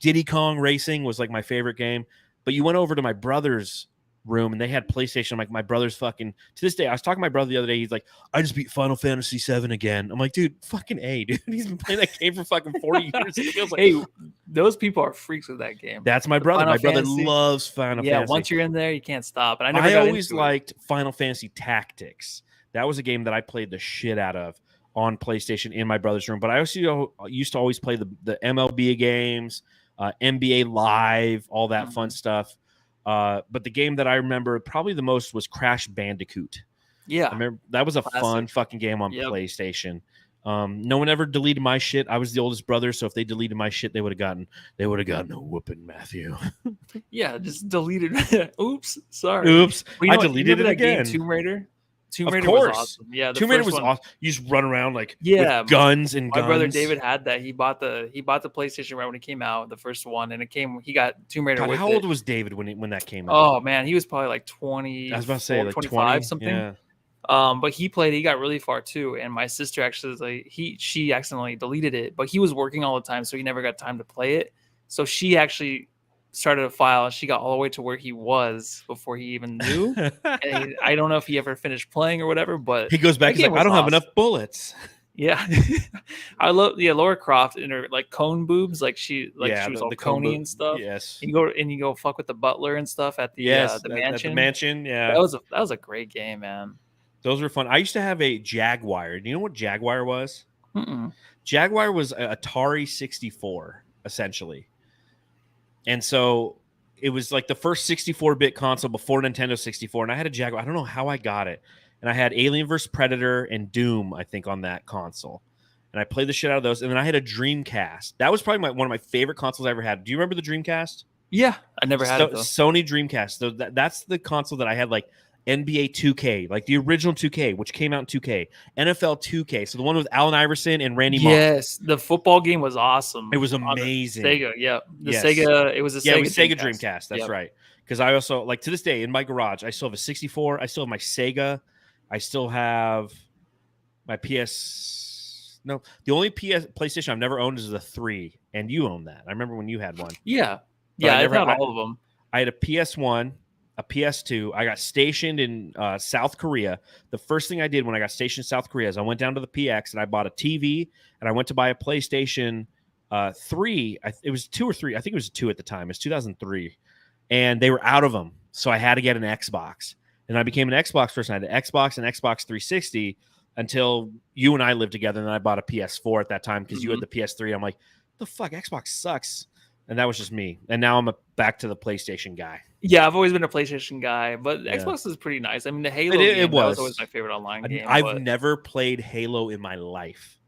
Diddy Kong Racing was like my favorite game. But you went over to my brother's room and they had PlayStation. I'm like, my brother's fucking, to this day, I was talking to my brother the other day. He's like, I just beat Final Fantasy 7 again. I'm like, dude, fucking A, dude. He's been playing that game for fucking 40 years. It feels like, hey, those people are freaks with that game. That's my brother. My brother loves Final Fantasy. Yeah, once you're in there, you can't stop. And I always liked Final Fantasy Tactics. That was a game that I played the shit out of on PlayStation in my brother's room. But I also used to always play the MLB games, NBA Live, all that fun stuff. But the game that I remember probably the most was Crash Bandicoot. Yeah. I remember that was a fun fucking game on PlayStation. No one ever deleted my shit. I was the oldest brother, so if they deleted my shit, they would have gotten a whooping, Matthew. Yeah, just deleted. Oops, sorry. Oops, I deleted it again. Tomb Raider. Tomb Raider was awesome. Yeah, Tomb Raider was awesome. You just run around like with guns and my brother David had that. He bought the PlayStation right when it came out, the first one, and he got Tomb Raider. God, how old was David when that came out? Oh man, he was probably like 20. I was about to say like 25 20, something. Yeah. But he got really far too, and my sister actually she accidentally deleted it, but he was working all the time, so he never got time to play it. So she actually started a file, and she got all the way to where he was before he even knew. And I don't know if he ever finished playing or whatever, but he goes back. He's like, I don't have enough bullets. Yeah, I love Laura Croft in her like cone boobs, she was all coney and stuff. Yes, you go fuck with the butler and stuff at the mansion. At the mansion. Yeah, that was a great game, man. Those were fun. I used to have a Jaguar. Do you know what Jaguar was? Mm-mm. Jaguar was an Atari 64, essentially. And so it was like the first 64-bit console before Nintendo 64. And I had a Jaguar. I don't know how I got it. And I had Alien vs. Predator and Doom, I think, on that console. And I played the shit out of those. And then I had a Dreamcast. That was probably one of my favorite consoles I ever had. Do you remember the Dreamcast? Yeah, I never had it, though. Sony Dreamcast. So that's the console that I had, like, NBA 2K, like the original 2K, which came out in 2K, NFL 2K, so the one with Allen Iverson and Randy Moss. Yes, the football game was awesome. It was amazing. Sega, yeah, Sega. It was Sega Dreamcast. That's right. Because I also like to this day in my garage, I still have a 64. I still have my Sega. I still have my PS. No, the only PlayStation I've never owned is the 3, and you own that. I remember when you had one. Yeah, I've had all of them. I had a PS1, a PS2. I got stationed in South Korea. The first thing I did when I got stationed in South Korea is I went down to the PX and I bought a TV, and I went to buy a PlayStation 3. It was 2 or 3. I think it was 2 at the time. It was 2003. And they were out of them. So I had to get an Xbox. And I became an Xbox person. I had an Xbox and Xbox 360 until you and I lived together. And I bought a PS4 at that time because you had the PS3. I'm like, the fuck, Xbox sucks. And that was just me. And now I'm back to the PlayStation guy. Yeah, I've always been a PlayStation guy, but Xbox is pretty nice. I mean, the Halo game, that was always my favorite online game. I've never played Halo in my life.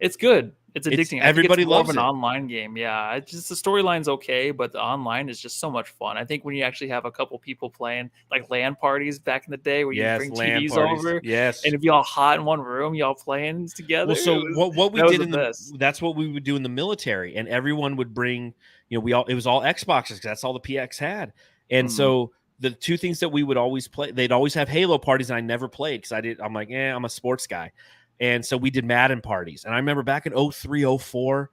It's good. It's addicting. Everybody loves an online game. Yeah, it's just the storyline's okay, but the online is just so much fun. I think when you actually have a couple people playing, like LAN parties back in the day, where you bring TVs over, and if you all hot in one room, y'all playing together. Well, so what we did that's what we would do in the military, and everyone would bring, it was all Xboxes because that's all the PX had, and so the two things that we would always play, they'd always have Halo parties, and I never played because I'm like, I'm a sports guy. And so we did Madden parties. And I remember back in 03, 04,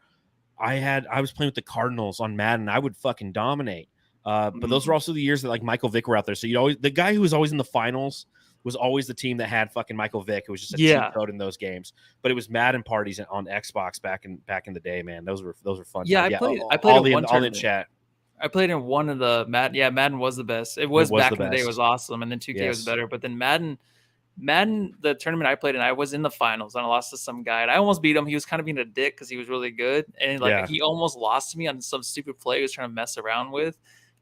I was playing with the Cardinals on Madden. I would fucking dominate. But those were also the years that like Michael Vick were out there. So the guy who was always in the finals was always the team that had fucking Michael Vick. It was just a cheat code in those games. But it was Madden parties on Xbox back in the day, man. Those were fun. Yeah, I played all in one all in chat. I played in one of the Madden. Yeah, Madden was the best. It was back in the day. It was awesome. And then 2K was better. But then Madden, the tournament I played in, I was in the finals and I lost to some guy. And I almost beat him. He was kind of being a dick because he was really good. And he almost lost to me on some stupid play he was trying to mess around with.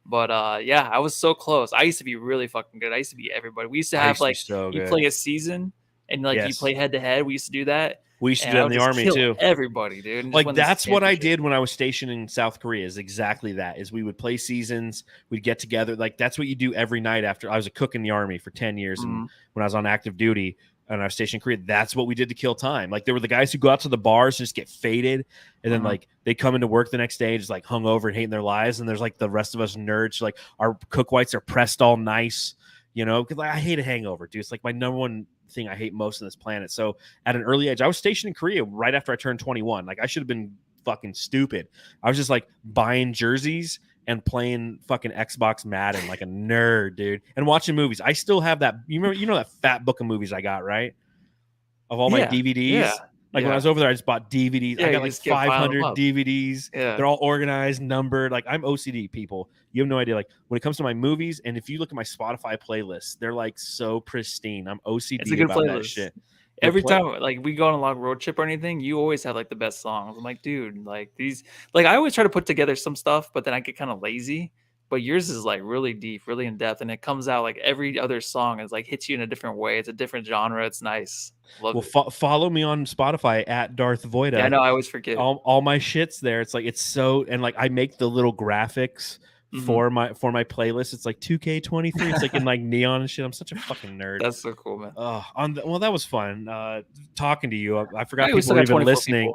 But I was so close. I used to be really fucking good. I used to beat everybody. We used to have you play a season and you play head to head. We used to do that. We used to do that in the Army too. Everybody, dude. Like that's what I did when I was stationed in South Korea. Is exactly that. Is we would play seasons. We'd get together. Like that's what you do every night after. I was a cook in the Army for 10 years, and when I was on active duty and I was stationed in Korea, that's what we did to kill time. Like there were the guys who go out to the bars and just get faded, and then like they come into work the next day just like hungover and hating their lives. And there's like the rest of us nerds. Like our cook whites are pressed all nice, because like I hate a hangover, dude. It's like my number one thing I hate most on this planet. So at an early age, I was stationed in Korea right after I turned 21. Like I should have been fucking stupid. I was just like buying jerseys and playing fucking Xbox Madden like a nerd, dude, and watching movies. I still have that. You know that fat book of movies I got, right? Of all my DVDs. Yeah. Like when I was over there, I just bought DVDs. I got like 500 DVDs. Yeah. They're all organized, numbered. Like I'm OCD, people. You have no idea. Like when it comes to my movies, and if you look at my Spotify playlists, they're like so pristine. I'm OCD it's a good about playlist. That shit. Every time like we go on a long road trip or anything, you always have like the best songs. I'm like, dude, like these, like I always try to put together some stuff, but then I get kind of lazy. But yours is like really deep, really in depth, and it comes out like every other song is like hits you in a different way. It's a different genre. It's nice. Love it. Follow me on Spotify at Darth Voida. Yeah, I know. I always forget. All my shit's there. It's like it's so, and like I make the little graphics for my playlist. It's like 2K23. It's like in like neon and shit. I'm such a fucking nerd. That's so cool, man. Well, that was fun talking to you. I forgot people were even listening.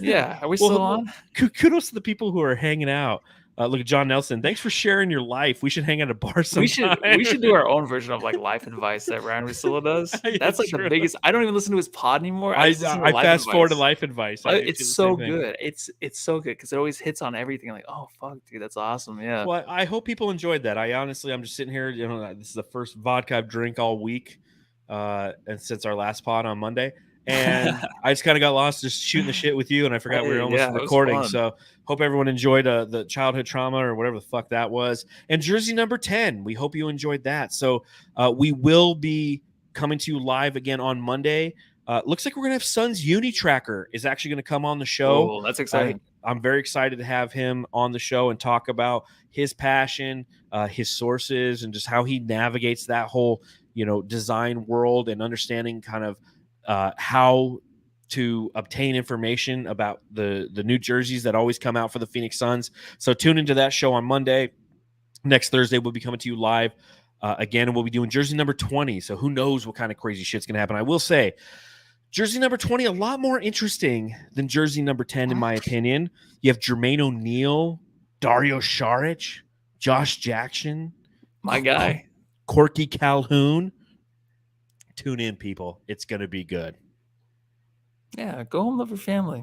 Yeah, are we still on? Kudos to the people who are hanging out. Look at John Nelson. Thanks for sharing your life. We should hang at a bar sometime. We should do our own version of like life advice that Ryan Russillo does. That's like the biggest. I don't even listen to his pod anymore. I fast forward to life advice. It's so good. It's so good because it always hits on everything. Like, oh fuck, dude, that's awesome. Yeah. Well, I hope people enjoyed that. I'm just sitting here. This is the first vodka I've drank all week, and since our last pod on Monday. And I just kind of got lost just shooting the shit with you, and I forgot we were almost recording. So hope everyone enjoyed the childhood trauma or whatever the fuck that was. And jersey number 10, we hope you enjoyed that. So we will be coming to you live again on Monday. Looks like we're gonna have Suns Uni Tracker is actually gonna come on the show. Oh, that's exciting. I'm very excited to have him on the show and talk about his passion, his sources, and just how he navigates that whole design world and understanding kind of how to obtain information about the new jerseys that always come out for the Phoenix Suns. So tune into that show on Monday. Next Thursday, we'll be coming to you live again, and we'll be doing jersey number 20. So who knows what kind of crazy shit's going to happen. I will say jersey number 20, a lot more interesting than jersey number 10, in my opinion. You have Jermaine O'Neal, Dario Saric, Josh Jackson, my guy, Corky Calhoun. Tune in, people. It's going to be good. Yeah, go home, love your family.